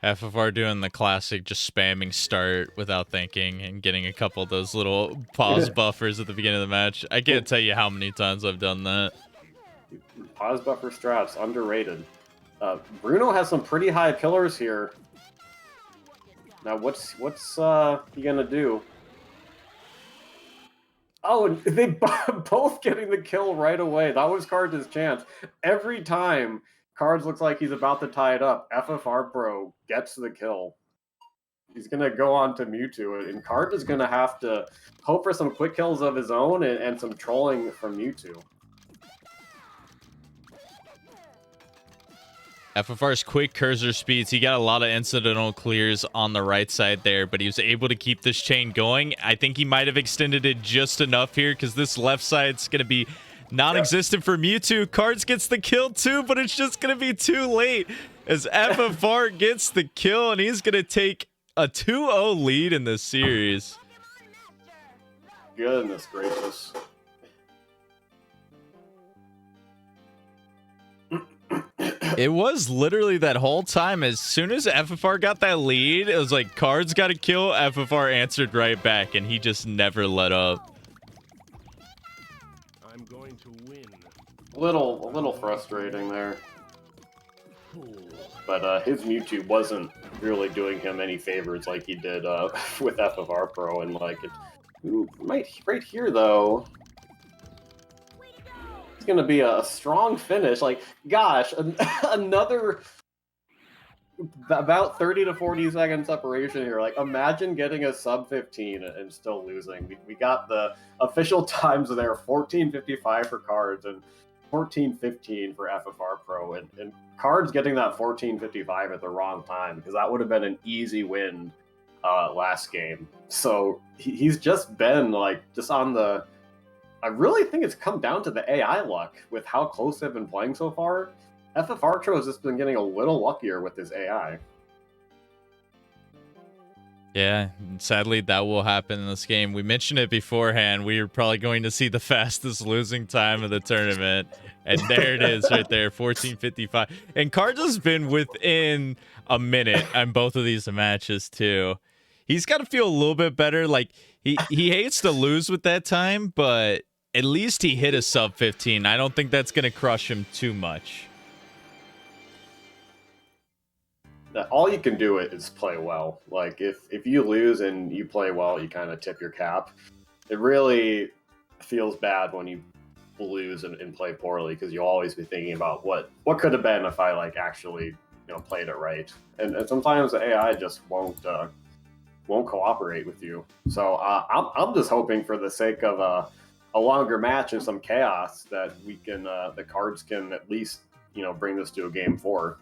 FFR doing the classic, just spamming start without thinking and getting a couple of those little pause buffers at the beginning of the match. I can't tell you how many times I've done that. Pause buffer strats, underrated. Bruno has some pretty high pillars here. Now, what's he gonna do? Oh, and they both getting the kill right away. That was Cards' chance. Every time Cards looks like he's about to tie it up, FFRPro gets the kill. He's going to go on to Mewtwo, and Cards is going to have to hope for some quick kills of his own and some trolling from Mewtwo. FFR's quick cursor speeds, he got a lot of incidental clears on the right side there, but he was able to keep this chain going. I think he might have extended it just enough here because this left side's going to be non-existent for Mewtwo. Cards gets the kill too, but it's just going to be too late as FFR gets the kill, and he's going to take a 2-0 lead in this series. Goodness gracious. It was literally that whole time. As soon as FFR got that lead, it was like Cards got a kill, FFR answered right back, and he just never let up. I'm going to win. A little frustrating there. But his Mewtwo wasn't really doing him any favors like he did with FFRPro, and like right here though. It's going to be a strong finish. Like, gosh, another about 30 to 40 second separation here. Like, imagine getting a sub 15 and still losing. We got the official times there, 14:55 for Cards and 14:15 for FFRPro. And Cards getting that 14:55 at the wrong time, because that would have been an easy win last game. So he's just been, like, just on the... I really think it's come down to the AI luck with how close they've been playing so far. FFRPro has just been getting a little luckier with his AI. Yeah, sadly that will happen in this game. We mentioned it beforehand. We were probably going to see the fastest losing time of the tournament. And there it is right there, 14:55. And Cards has been within a minute on both of these matches too. He's got to feel a little bit better. Like, he hates to lose with that time, but at least he hit a sub 15. I don't think that's going to crush him too much. All you can do is play well. Like, if you lose and you play well, you kind of tip your cap. It really feels bad when you lose and play poorly, because you'll always be thinking about what could have been if I actually played it right. And sometimes the AI just won't cooperate with you. So I'm just hoping, for the sake of a longer match and some chaos, that we can the Cards can at least bring this to a game 4.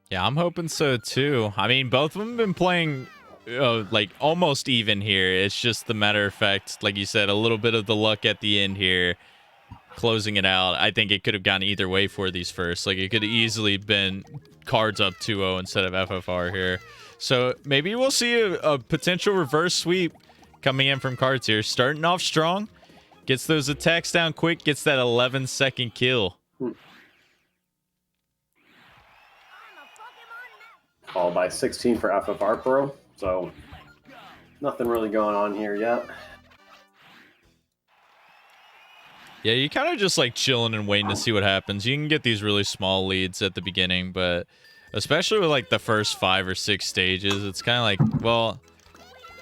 Yeah, I'm hoping so too. I mean, both of them have been playing like almost even here. It's just the matter of fact, like you said, a little bit of the luck at the end here, closing it out. I think it could have gone either way for these first. Like, it could have easily been Cards up 2-0 instead of FFR here. So maybe we'll see a potential reverse sweep coming in from Cards here. Starting off strong, gets those attacks down quick, gets that 11-second kill. Followed by 16 for FFRPro. So nothing really going on here yet. Yeah, you kind of just like chilling and waiting to see what happens. You can get these really small leads at the beginning, but especially with like the first 5 or 6 stages, it's kind of like, well,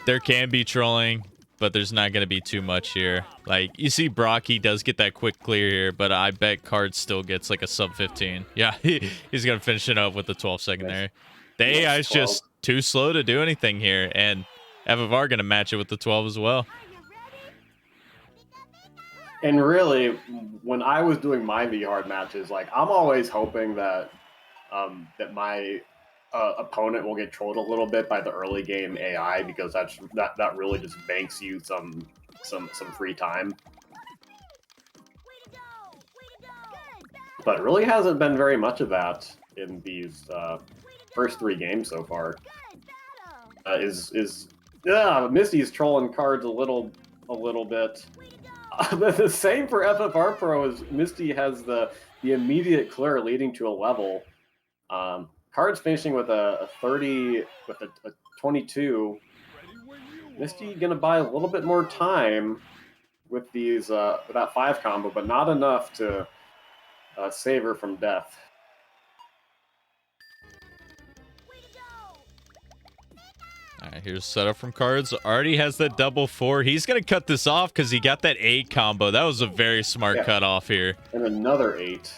there can be trolling, but there's not going to be too much here. Like, you see Brock, he does get that quick clear here, but I bet Cards still gets like a sub 15. Yeah, he's going to finish it up with the 12-second there. The AI is just too slow to do anything here, and FFR going to match it with the 12 as well. And really, when I was doing my V-Hard matches, like I'm always hoping that that my opponent will get trolled a little bit by the early game AI, because that really just banks you some free time. But it really hasn't been very much of that in these first 3 games so far. Misty's trolling cards a little bit. The same for FFRPro, is Misty has the immediate clear leading to a level. Cards finishing with a 30, with a 22. Misty gonna buy a little bit more time with these with that 5 combo, but not enough to save her from death. All right, here's setup from Cards. Already has that double 4. He's going to cut this off because he got that 8 combo. That was a very smart cut off here. And another 8.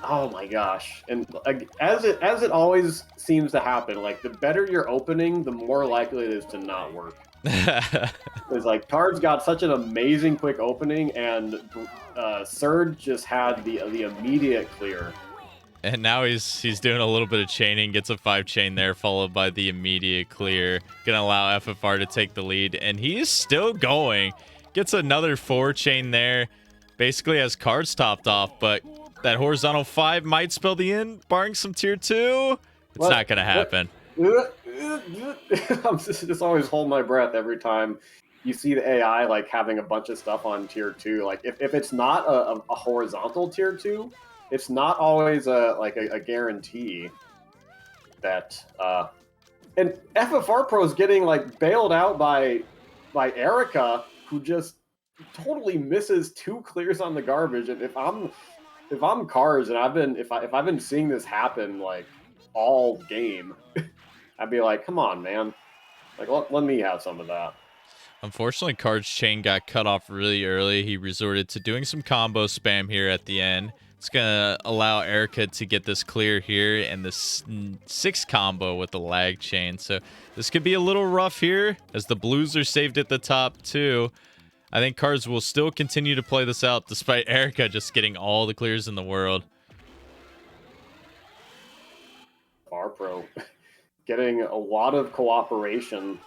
Oh my gosh. And as it always seems to happen, like the better your opening, the more likely it is to not work. It's like Cards got such an amazing quick opening, and Surge just had the immediate clear. And now he's doing a little bit of chaining, gets a 5 chain there, followed by the immediate clear. Gonna allow FFR to take the lead, and he is still going. Gets another 4 chain there. Basically has Cards topped off, but that horizontal 5 might spell the end, barring some tier 2. It's not gonna happen. I'm just always holding my breath every time you see the AI like having a bunch of stuff on tier 2. Like if it's not a horizontal tier 2, it's not always a guarantee that and FFRPro is getting like bailed out by Erica, who just totally misses 2 clears on the garbage. And if I'm Cards and I've been seeing this happen like all game, I'd be like, come on, man, like let me have some of that. Unfortunately, Cards chain got cut off really early. He resorted to doing some combo spam here at the end. It's going to allow Erica to get this clear here and this 6 combo with the lag chain. So this could be a little rough here as the blues are saved at the top too. I think Cards will still continue to play this out despite Erica just getting all the clears in the world. FFRPro getting a lot of cooperation.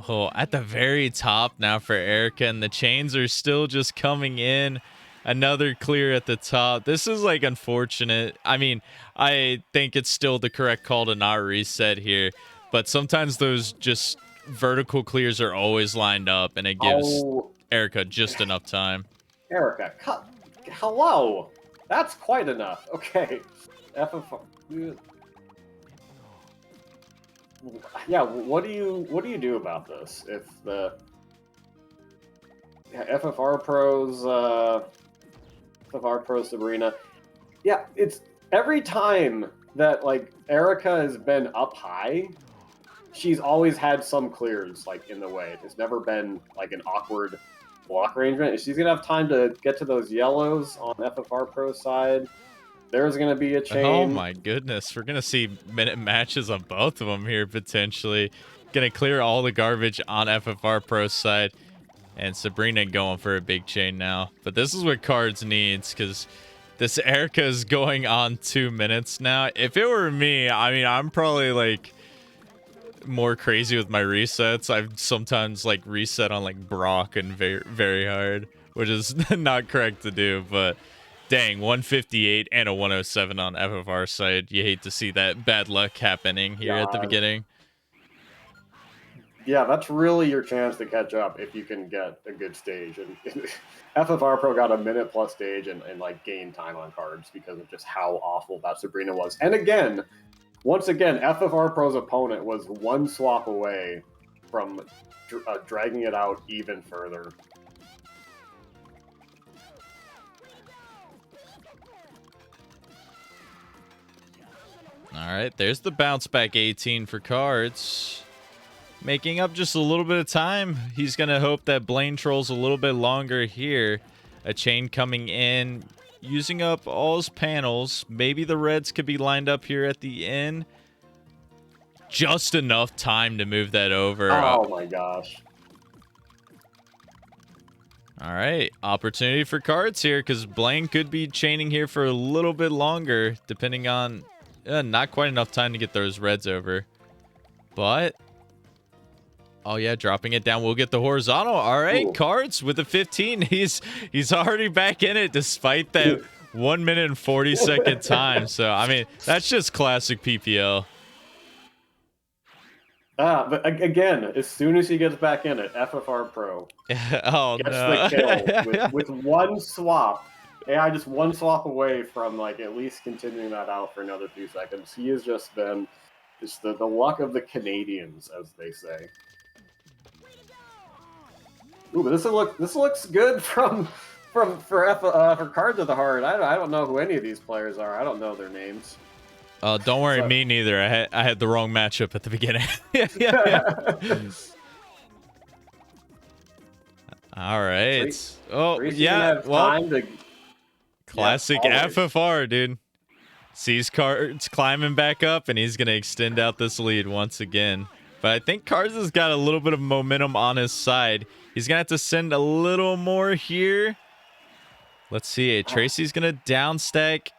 Oh, at the very top now for Erica, and the chains are still just coming in. Another clear at the top. This is like unfortunate. I mean, I think it's still the correct call to not reset here, but sometimes those just vertical clears are always lined up, and it gives Erica just enough time. Erica, hello. That's quite enough. Okay. FFR. Yeah, what do you do about this? If the FFRPro's Sabrina, yeah, it's every time that like Erica has been up high, she's always had some clears like in the way. It's never been like an awkward block arrangement. She's gonna have time to get to those yellows on FFRPro's side. There's going to be a chain. Oh my goodness. We're going to see minute matches on both of them here, potentially. Going to clear all the garbage on FFRPro's side. And Sabrina going for a big chain now. But this is what Cards needs, because this Erica is going on 2 minutes now. If it were me, I mean, I'm probably like more crazy with my resets. I've sometimes like reset on like Brock and very, very hard, which is not correct to do, but dang, 158 and a 107 on FFR side. You hate to see that bad luck happening here at the beginning. Yeah, that's really your chance to catch up if you can get a good stage. And FFRPro got a minute plus stage and like gained time on Cards because of just how awful that Sabrina was. And again, once again, FFRPro's opponent was 1 swap away from dragging it out even further. All right, there's the bounce back 18 for Cards. Making up just a little bit of time. He's going to hope that Blaine trolls a little bit longer here. A chain coming in, using up all his panels. Maybe the reds could be lined up here at the end. just enough time to move that over. Oh my gosh. All right, opportunity for cards here because Blaine could be chaining here for a little bit longer, depending on not quite enough time to get those reds over. But, oh yeah, dropping it down. We'll get the horizontal. All right, Ooh. Cards with the 15. He's already back in it despite that 1 minute and 40-second time. So, I mean, that's just classic PPL. But again, as soon as he gets back in it, FFRPro Oh, gets no. the kill with one swap. AI just one swap away from like at least continuing that out for another few seconds. He has just been just the luck of the Canadians, as they say. Ooh, but this looks good for Cards of the Heart. I don't know who any of these players are. I don't know their names. Don't worry, me neither. I had the wrong matchup at the beginning. yeah. All right. Oh, yeah. Well, classic FFR, dude. Sees Cards climbing back up, and he's going to extend out this lead once again. But I think Cards has got a little bit of momentum on his side. He's going to have to send a little more here. Let's see. Tracy's going to down stack.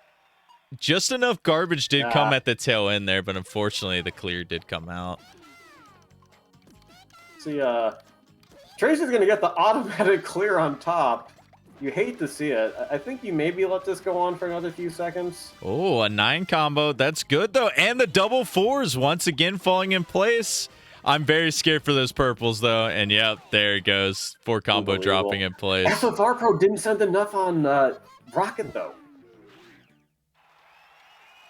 Just enough garbage did come at the tail end there, but unfortunately the clear did come out. See, Tracy's going to get the automatic clear on top. You hate to see it. I think you maybe let this go on for another few seconds. Oh, a 9 combo. That's good, though. And the double 4s once again falling in place. I'm very scared for those purples, though. And, yep, there it goes. 4 combo dropping in place. FFRPro didn't send enough on Rocket, though.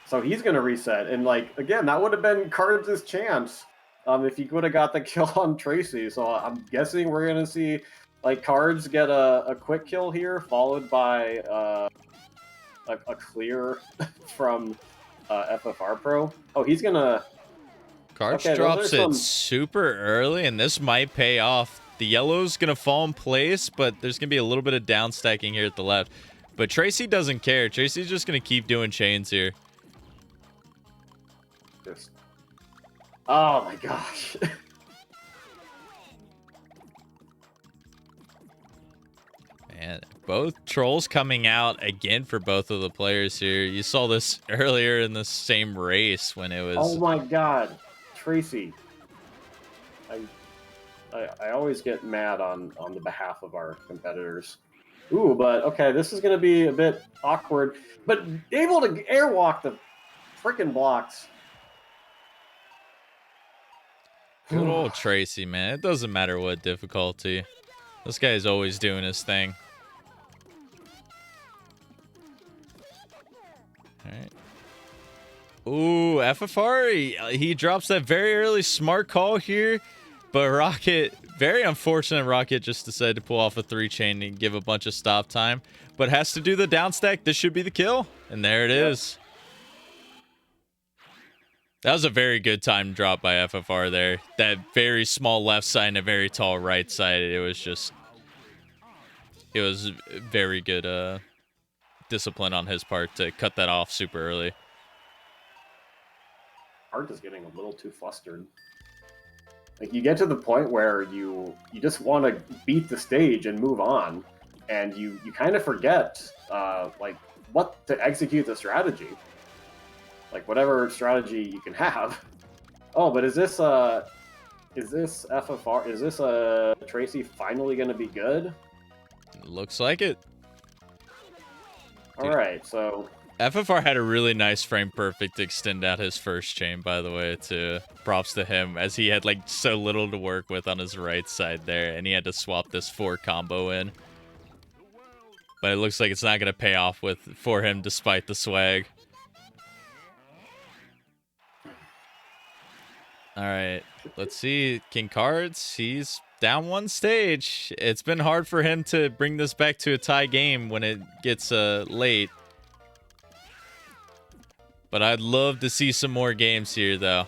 So he's going to reset. And, like, again, that would have been Cards' chance if he would have got the kill on Tracy. So I'm guessing we're going to see, like, Cards get a quick kill here, followed by a clear from FFRPro. Oh, he's going to... Cards drops it super early, and this might pay off. The yellow's going to fall in place, but there's going to be a little bit of down stacking here at the left. But Tracy doesn't care. Tracy's just going to keep doing chains here. Oh my gosh. Man, both trolls coming out again for both of the players here. You saw this earlier in the same race when it was... Oh my god. Tracy. I always get mad on the behalf of our competitors. Ooh, but okay, this is going to be a bit awkward. But able to airwalk the freaking blocks. Good old Tracy, man. It doesn't matter what difficulty. This guy's always doing his thing. Alright. Ooh, FFR, he drops that very early smart call here. But Rocket, very unfortunate Rocket just decided to pull off a 3-chain and give a bunch of stop time. But has to do the down stack. This should be the kill. And there it is. That was a very good time drop by FFR there. That very small left side and a very tall right side. It was very good discipline on his part to cut that off super early. Art is getting a little too flustered. Like, you get to the point where you just want to beat the stage and move on, and you kind of forget like what to execute the strategy. Like, whatever strategy you can have. Oh, but is this FFR? Is this Tracy finally going to be good? Looks like it. All right, so FFR had a really nice frame perfect to extend out his first chain, by the way, too. Props to him, as he had like so little to work with on his right side there, and he had to swap this 4 combo in. But it looks like it's not going to pay off for him despite the swag. All right, let's see. King Cards, he's down 1 stage. It's been hard for him to bring this back to a tie game when it gets late. But I'd love to see some more games here, though.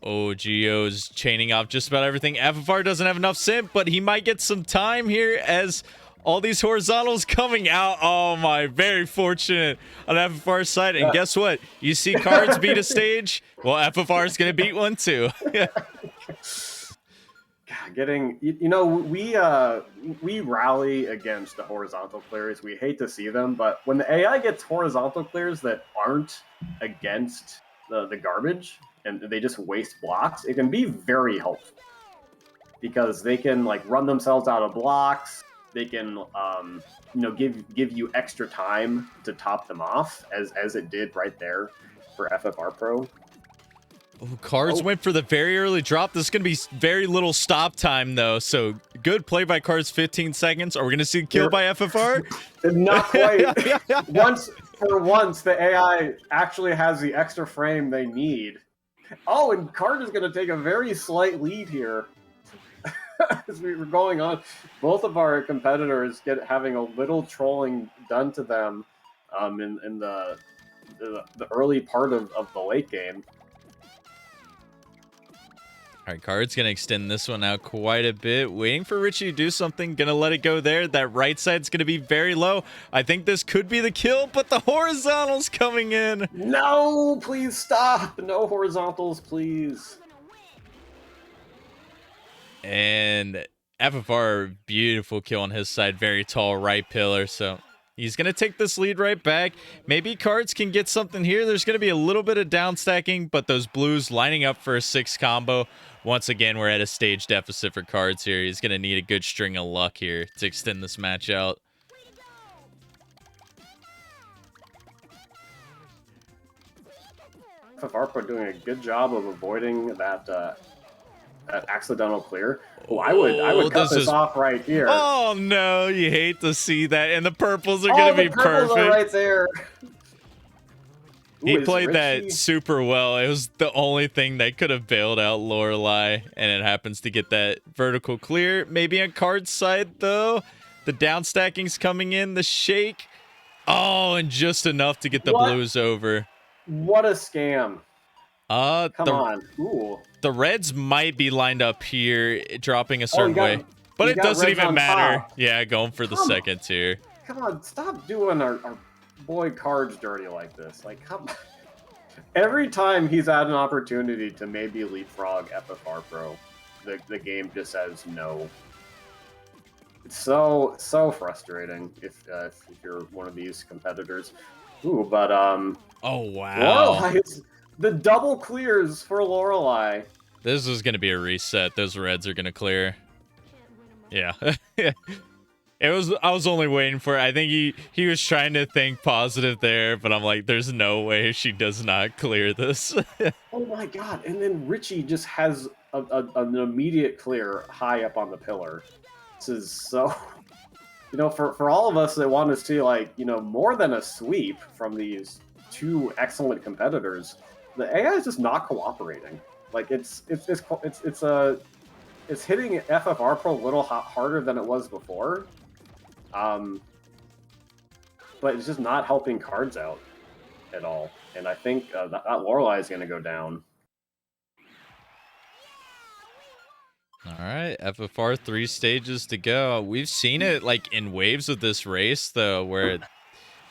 Oh, Geo's chaining off just about everything. FFR doesn't have enough simp, but he might get some time here as All these horizontals coming out. Oh my, very fortunate on FFR's side. And guess what? You see Cards beat a stage. Well, FFR is going to beat one too. Getting, we rally against the horizontal clears. We hate to see them, but when the AI gets horizontal clears that aren't against the garbage and they just waste blocks, it can be very helpful because they can like run themselves out of blocks. They can, give you extra time to top them off, as it did right there for FFR Pro. Oh, Cards went for the very early drop. This is going to be very little stop time, though. So good play by Cards, 15 seconds. Are we going to see a kill by FFR? Not quite. Once, the AI actually has the extra frame they need. Oh, and Card is going to take a very slight lead here. As we were going on, both of our competitors having a little trolling done to them in the early part of the late game. All right, Card's going to extend this one out quite a bit. Waiting for Richie to do something. Going to let it go there. That right side's going to be very low. I think this could be the kill, but the horizontal's coming in. No, please stop. No horizontals, please. And FFR, beautiful kill on his side. Very tall right pillar, so he's going to take this lead right back. Maybe Cards can get something here. There's going to be a little bit of down stacking, but those blues lining up for a 6 combo. Once again, we're at a stage deficit for Cards here. He's going to need a good string of luck here to extend this match out. FFRPro doing a good job of avoiding that accidental clear. Oh, I would cut this off right here. Oh no, you hate to see that. And the purples are going to be perfect. Are right there. He played that super well. It was the only thing that could have bailed out Lorelei, and it happens to get that vertical clear. Maybe on Card's side, though. The down stacking's coming in. The shake. Oh, and just enough to get the blues over. What a scam. Come on. Ooh. The reds might be lined up here, dropping a certain way. But it doesn't even matter. Top. Yeah, going for the second tier. Come on, stop doing our boy Cards dirty like this. Like, come on. Every time he's had an opportunity to maybe leapfrog FFRPro, the game just says no. It's so frustrating if you're one of these competitors. Ooh, but oh wow. Lorelei's, the double clears for Lorelei. This is gonna be a reset. Those reds are gonna clear. Yeah. I was only waiting for it. I think he was trying to think positive there, but I'm like, there's no way she does not clear this. Oh my god. And then Richie just has an immediate clear high up on the pillar. This is so, for all of us that want to see more than a sweep from these two excellent competitors, the AI is just not cooperating. Like it's hitting FFRPro a little harder than it was before. But it's just not helping Cards out at all. And I think that Lorelei is going to go down. All right, FFR 3 stages to go. We've seen it in waves of this race, though, where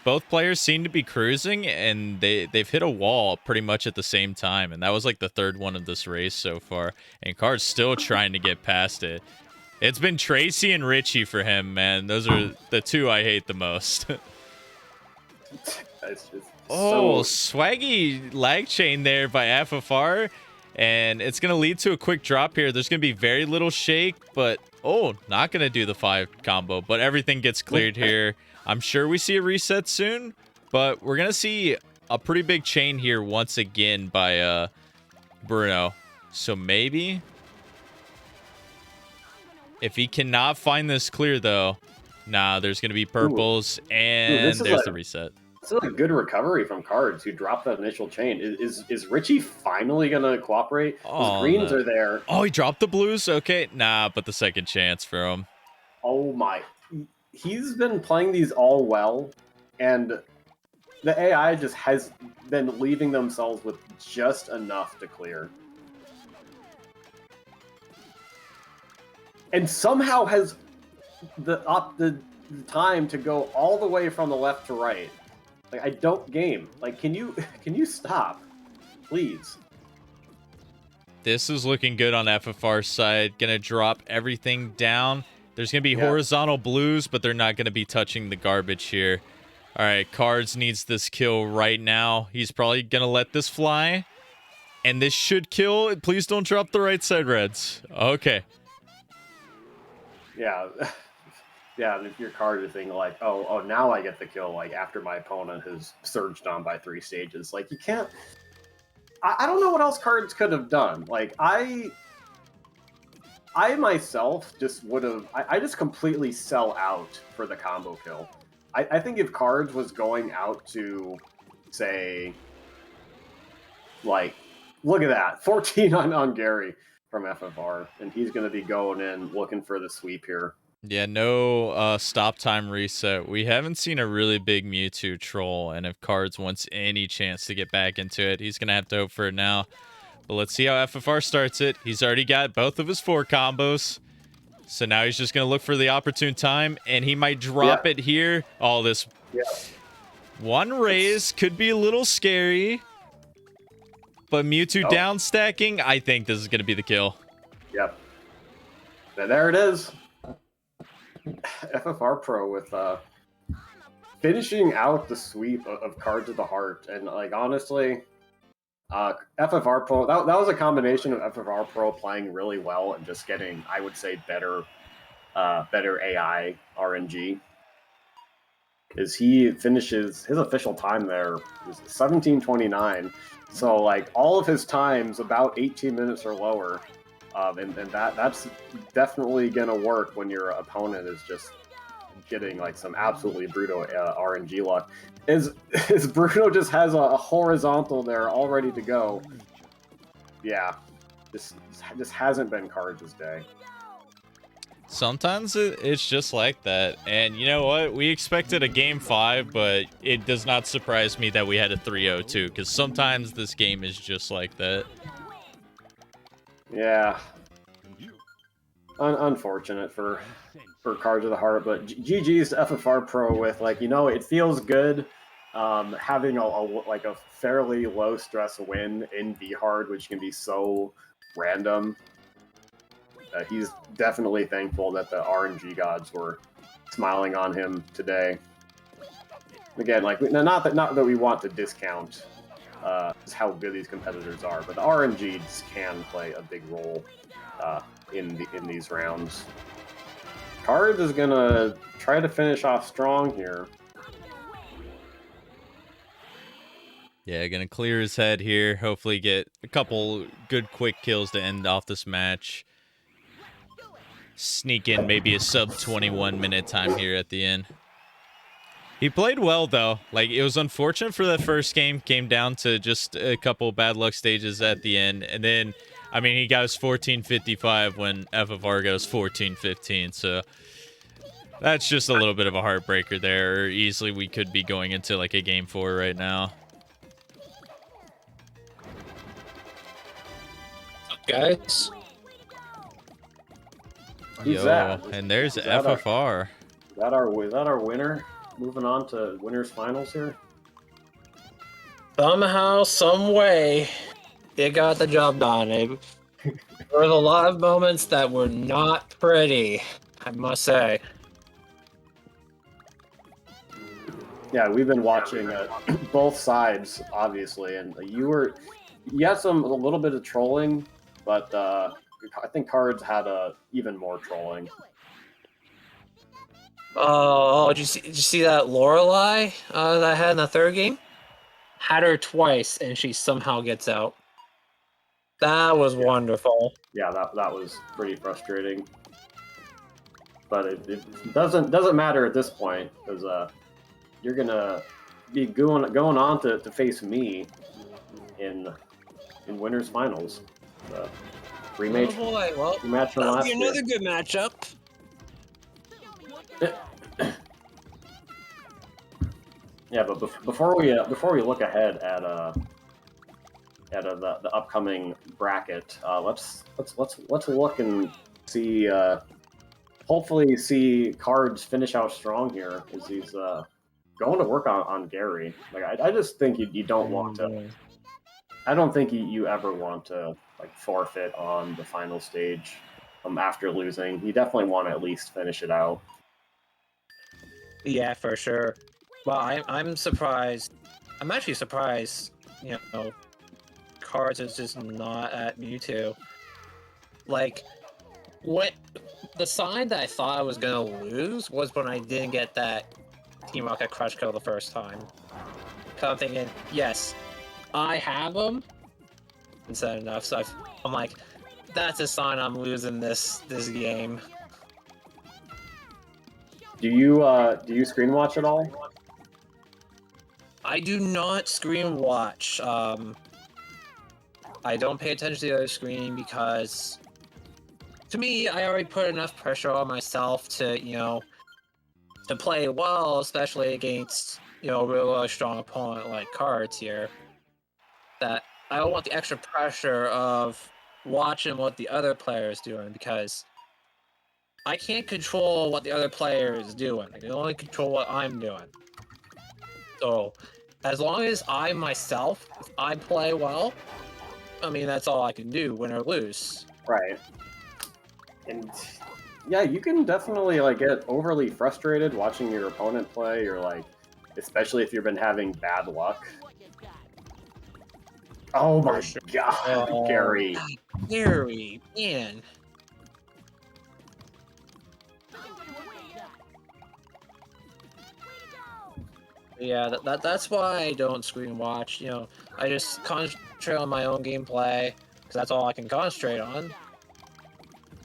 both players seem to be cruising, and they've hit a wall pretty much at the same time. And that was the third one of this race so far. And Cards still trying to get past it. It's been Tracy and Richie for him, man. Those are the two I hate the most. Swaggy lag chain there by FFR. And it's going to lead to a quick drop here. There's going to be very little shake, but, not going to do the 5 combo. But everything gets cleared here. I'm sure we see a reset soon, but we're going to see a pretty big chain here once again by Bruno. So maybe... if he cannot find this clear, though, there's going to be purples, and there's the reset. This is a good recovery from Cards, who dropped that initial chain. Is Richie finally going to cooperate? His greens are there. Oh, he dropped the blues? Okay. But the second chance for him. Oh, my. He's been playing these all well, and the AI just has been leaving themselves with just enough to clear. And somehow has the time to go all the way from the left to right. Like, I don't game. Like, can you stop, please? This is looking good on FFR's side. Gonna drop everything down. There's gonna be horizontal blues, but they're not gonna be touching the garbage here. All right, Cards needs this kill right now. He's probably gonna let this fly, and this should kill. Please don't drop the right side, Reds. Okay. Yeah, yeah. And if your card is thinking like, oh, now I get the kill, like after my opponent has surged on by 3 stages, like you can't. I don't know what else Cards could have done. Like I myself just would have. I just completely sell out for the combo kill. I think if Cards was going out to say, like, look at that, 14 on Gary from FFR, and he's going to be going in looking for the sweep here. Yeah, no stop time reset. We haven't seen a really big Mewtwo troll, and if Cards wants any chance to get back into it, he's going to have to hope for it now. But let's see how FFR starts it. He's already got both of his 4 combos. So now he's just going to look for the opportune time, and he might drop it here. Oh, this one raise could be a little scary. But Mewtwo down stacking, I think this is going to be the kill. Yep. And there it is. FFRPro with finishing out the sweep of Cards of the Heart. And, like, honestly, FFRPro, that was a combination of FFRPro playing really well and just getting, I would say, better AI RNG. Is he finishes his official time there is 17:29. So, like, all of his times about 18 minutes or lower. And that's definitely gonna work when your opponent is just getting like some absolutely brutal RNG luck. Is Bruno just has a horizontal there all ready to go? Yeah, this hasn't been Cards' day. Sometimes it's just like that, and you know what? We expected a game 5, but it does not surprise me that we had a 3-0 too, because sometimes this game is just like that. Yeah. Unfortunate for Cards of the Heart, but GG's to FFRPro with, like, you know, it feels good having a fairly low stress win in V-Hard, which can be so random. He's definitely thankful that the RNG gods were smiling on him today. Again, like, not that we want to discount how good these competitors are, but the RNGs can play a big role in these rounds. Cards is gonna try to finish off strong here. Yeah, gonna clear his head here. Hopefully get a couple good quick kills to end off this match. Sneak in maybe a sub 21 minute time here at the end. He played well, though. Like, it was unfortunate for that first game. Came down to just a couple bad luck stages at the end. And then, I mean, he got his 14:55 when FFR goes 14:15. So that's just a little bit of a heartbreaker there. Easily we could be going into, like, a game 4 right now. Guys. Who's that? And there's Is that FFR. Is that our winner? Moving on to winners finals here. Somehow, some way, it got the job done. There was a lot of moments that were not pretty, I must say. Yeah, we've been watching both sides, obviously, and you had a little bit of trolling, but I think Cards had even more trolling. Oh, did you see that Lorelei that I had in the third game? Had her twice, and she somehow gets out. That was wonderful. Yeah, that was pretty frustrating. But it doesn't matter at this point, because you're gonna be going on to face me in winners finals. Rematch. Oh boy, well, rematch from that'll last be year. another good matchup. Yeah, but before we look ahead at the upcoming bracket, let's look and see hopefully see Cards finish out strong here as he's going to work on Gary. Like I just think you don't want to. I don't think you ever want to like forfeit on the final stage after losing. You definitely want to at least finish it out. Yeah, for sure. Well, I'm surprised. I'm actually surprised. You know, Cards is just not at Mewtwo. Like, what the sign that I thought I was gonna lose was when I didn't get that Team Rocket Crush kill the first time. Cause I'm thinking, yes, I have them. Instead enough, so I'm like, that's a sign I'm losing this game. Do you screen watch at all? I do not screen watch. I don't pay attention to the other screen because, to me, I already put enough pressure on myself to, to play well, especially against, a really strong opponent like Cards here. That I don't want the extra pressure of watching what the other player is doing because I can't control what the other player is doing. I can only control what I'm doing. So, as long as I myself, if I play well, I mean, that's all I can do, win or lose. Right. And yeah, you can definitely like get overly frustrated watching your opponent play. You're like, especially if you've been having bad luck. Oh my god, Gary. Gary, man. Yeah, that's why I don't screen watch. I just concentrate on my own gameplay because that's all I can concentrate on.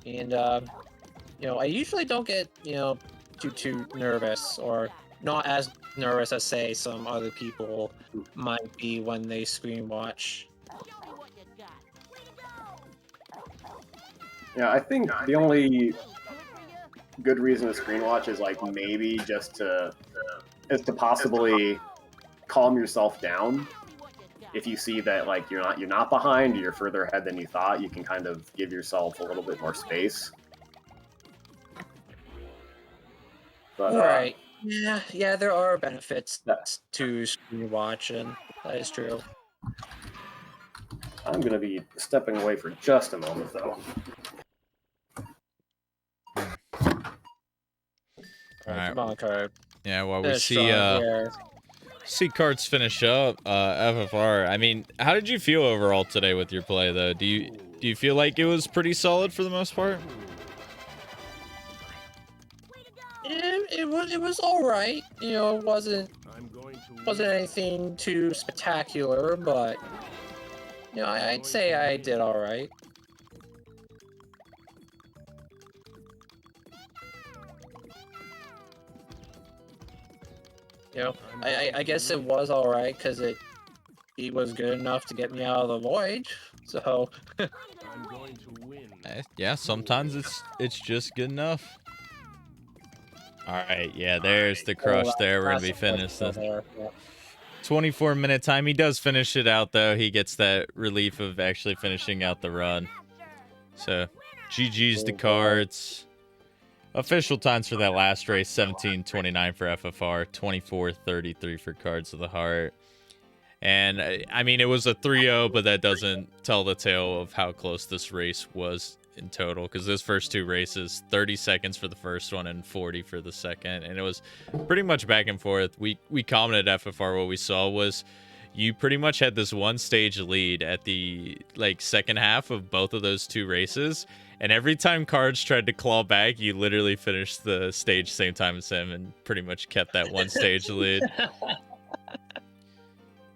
And I usually don't get too nervous, or not as nervous as say some other people might be when they screen watch. Yeah, I think the only good reason to screen watch is like maybe just to possibly calm yourself down. If you see that like you're not behind, or you're further ahead than you thought, you can kind of give yourself a little bit more space. But, right. Yeah, there are benefits to screen watching. That is true. I'm going to be stepping away for just a moment, though. All right. Come on, Card. Yeah, well, we Finish see strong, see Cards finish up FFR. I mean, how did you feel overall today with your play, though? Do you feel like it was pretty solid for the most part? It was all right. It wasn't anything too spectacular, but I'd say I did all right. I guess it was all right because it was good enough to get me out of the void. So. Yeah, sometimes it's just good enough. All right, yeah, there's the crush there. We're going to be finished. 24-minute time. He does finish it out, though. He gets that relief of actually finishing out the run. So, GG's to Cards. Official times for that last race, 17:29 for FFR, 24:33 for Cards of the Heart. And, I mean, it was a 3-0, but that doesn't tell the tale of how close this race was in total, because those first two races, 30 seconds for the first one and 40 for the second, and it was pretty much back and forth. We commented FFR, what we saw was you pretty much had this one stage lead at the second half of both of those two races, and every time Cards tried to claw back, you literally finished the stage same time as him and pretty much kept that one stage lead.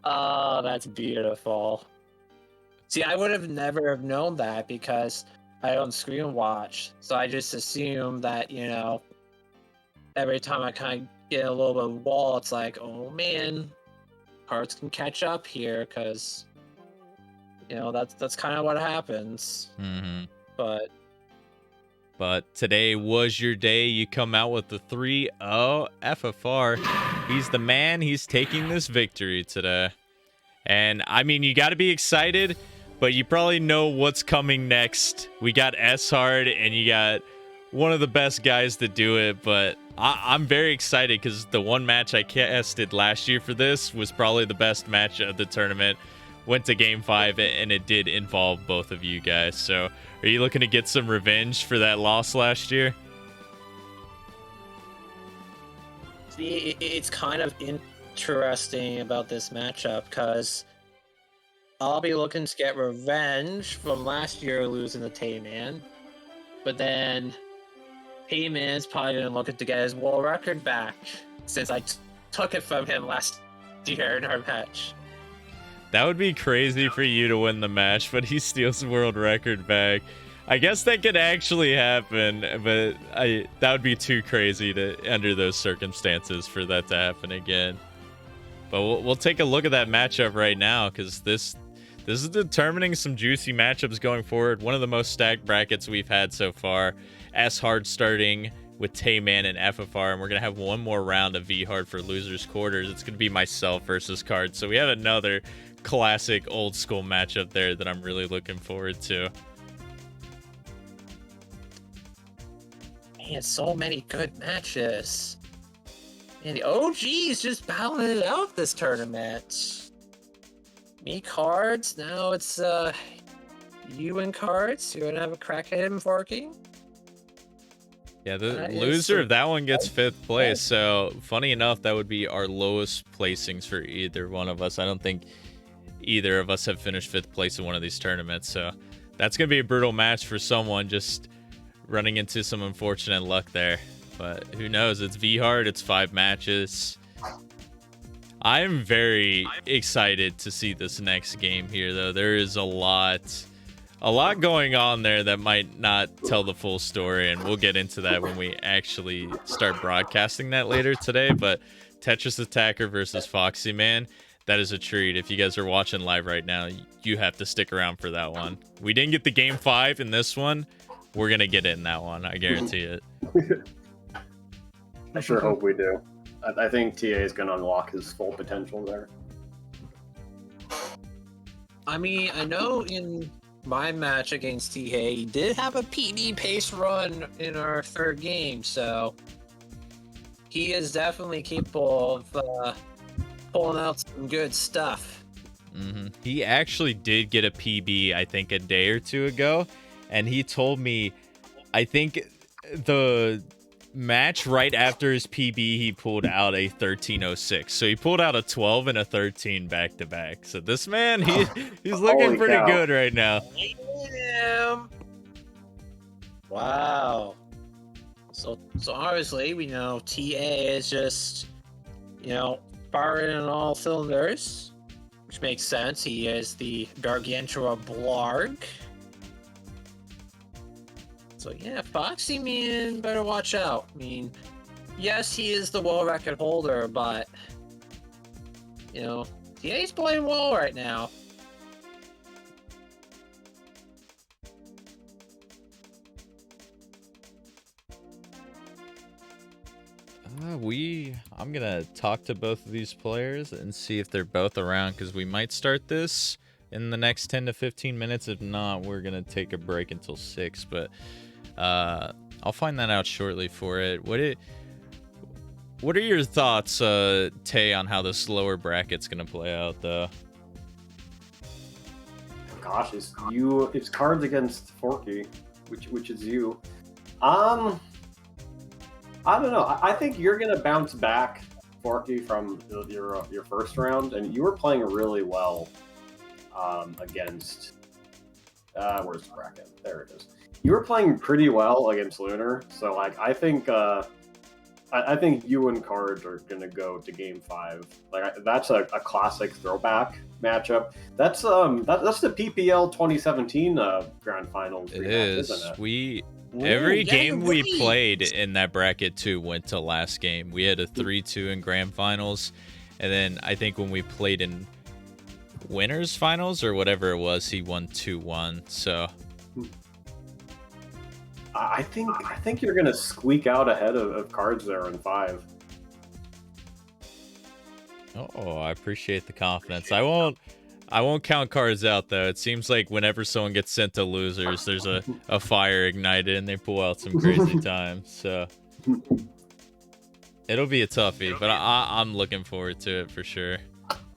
Oh, that's beautiful. See, I would have never have known that because I don't screen watch, so I just assume that, every time I kind of get a little bit of wall, it's like, oh man, Cards can catch up here, because, that's kind of what happens. Mm-hmm. But today was your day. You come out with the 3-0 FFR. He's the man. He's taking this victory today. And, I mean, you got to be excited, but you probably know what's coming next. We got S-Hard, and you got one of the best guys to do it, but I'm very excited because the one match I casted last year for this was probably the best match of the tournament. Went to game 5, and it did involve both of you guys. So are you looking to get some revenge for that loss last year? See, it's kind of interesting about this matchup because I'll be looking to get revenge from last year losing to Tayman, but then Tayman's probably going to look to get his world record back since I took it from him last year in our match. That would be crazy for you to win the match, but he steals the world record back. I guess that could actually happen, but that would be too crazy under those circumstances for that to happen again. But we'll take a look at that matchup right now because this is determining some juicy matchups going forward. One of the most stacked brackets we've had so far. S-Hard starting with Tayman and FFR, and we're going to have one more round of V-Hard for losers quarters. It's going to be myself versus Cards. So we have another classic old school matchup there that I'm really looking forward to. Man, so many good matches. And the OGs just battling it out this tournament. Me, Cards, now it's you and Cards. You're gonna have a crack at him, Forky. Yeah, the loser of that one gets 5th place. So funny enough, that would be our lowest placings for either one of us. I don't think either of us have finished 5th place in one of these tournaments. So that's gonna be a brutal match for someone, just running into some unfortunate luck there. But who knows? It's V-Hard. It's 5 matches. I'm very excited to see this next game here, though. There is a lot going on there that might not tell the full story, and we'll get into that when we actually start broadcasting that later today. But Tetris Attacker versus Foxy Man, that is a treat. If you guys are watching live right now, you have to stick around for that one. We didn't get the game 5 in this one. We're going to get it in that one. I guarantee it. I sure hope we do. I think TA is going to unlock his full potential there. I mean, I know in my match against TA, he did have a PB pace run in our 3rd game, so he is definitely capable of pulling out some good stuff. He actually did get a PB, I think, a day or 2 ago, and he told me, I think the match right after his PB, he pulled out a 1306. So he pulled out a 12 and a 13 back to back. So this man, he's looking pretty good right now. Damn. Wow. So obviously we know TA is just, firing on all cylinders, which makes sense. He is the Gargantua Blarg. So yeah, Foxy Man better watch out. I mean, yes, he is the world record holder, but TA's playing well right now. I'm gonna talk to both of these players and see if they're both around, because we might start this in the next 10 to 15 minutes. If not, we're gonna take a break until 6. But I'll find that out shortly for it. What are your thoughts, Tay, on how this lower bracket's gonna play out, though? Gosh, it's Cards against Forky, which is you. I don't know. I think you're gonna bounce back, Forky, from your first round, and you were playing really well against. Where's the bracket? There it is. You were playing pretty well against Lunar, so I think you and Cards are gonna go to game 5. That's a classic throwback matchup. That's the PPL 2017 grand finals. It is. Isn't it? Every game we played in that bracket too went to last game. We had a 3-2 in grand finals, and then I think when we played in winners finals or whatever it was, he won 2-1. So I think you're gonna squeak out ahead of Cards there in 5. Oh, I appreciate the confidence. I won't I won't count cards out though. It seems like whenever someone gets sent to losers, there's a fire ignited and they pull out some crazy times. So it'll be a toughie, but I'm looking forward to it for sure.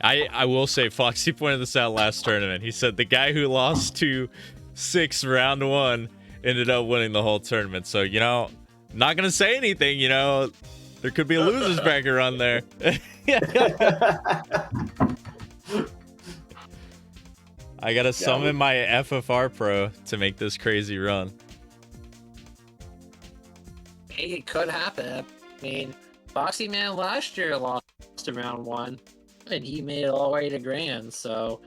I will say, Foxy pointed this out last tournament. He said the guy who lost to 6 round 1 ended up winning the whole tournament. So, you know, not going to say anything, you know. There could be a loser's bracket run there. I got to summon my FFRPro to make this crazy run. Hey, it could happen. I mean, Foxy Man last year lost to round 1. And he made it all the way to Grand, so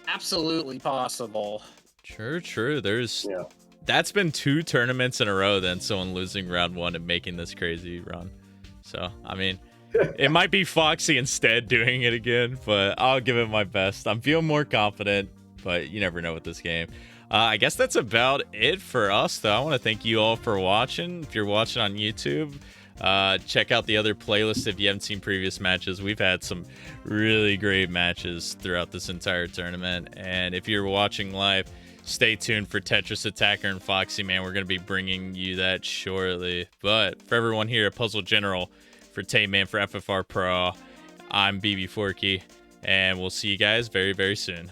absolutely possible. True. That's been 2 tournaments in a row then, someone losing round 1 and making this crazy run. So, I mean, it might be Foxy instead doing it again, but I'll give it my best. I'm feeling more confident, but you never know with this game. I guess that's about it for us, though. I want to thank you all for watching. If you're watching on YouTube, check out the other playlist if you haven't seen previous matches. We've had some really great matches throughout this entire tournament. And if you're watching live, stay tuned for Tetris Attacker and Foxy Man. We're going to be bringing you that shortly. But for everyone here at Puzzle General, for Tayman, for FFR Pro, I'm BB Forky, and we'll see you guys very, very soon.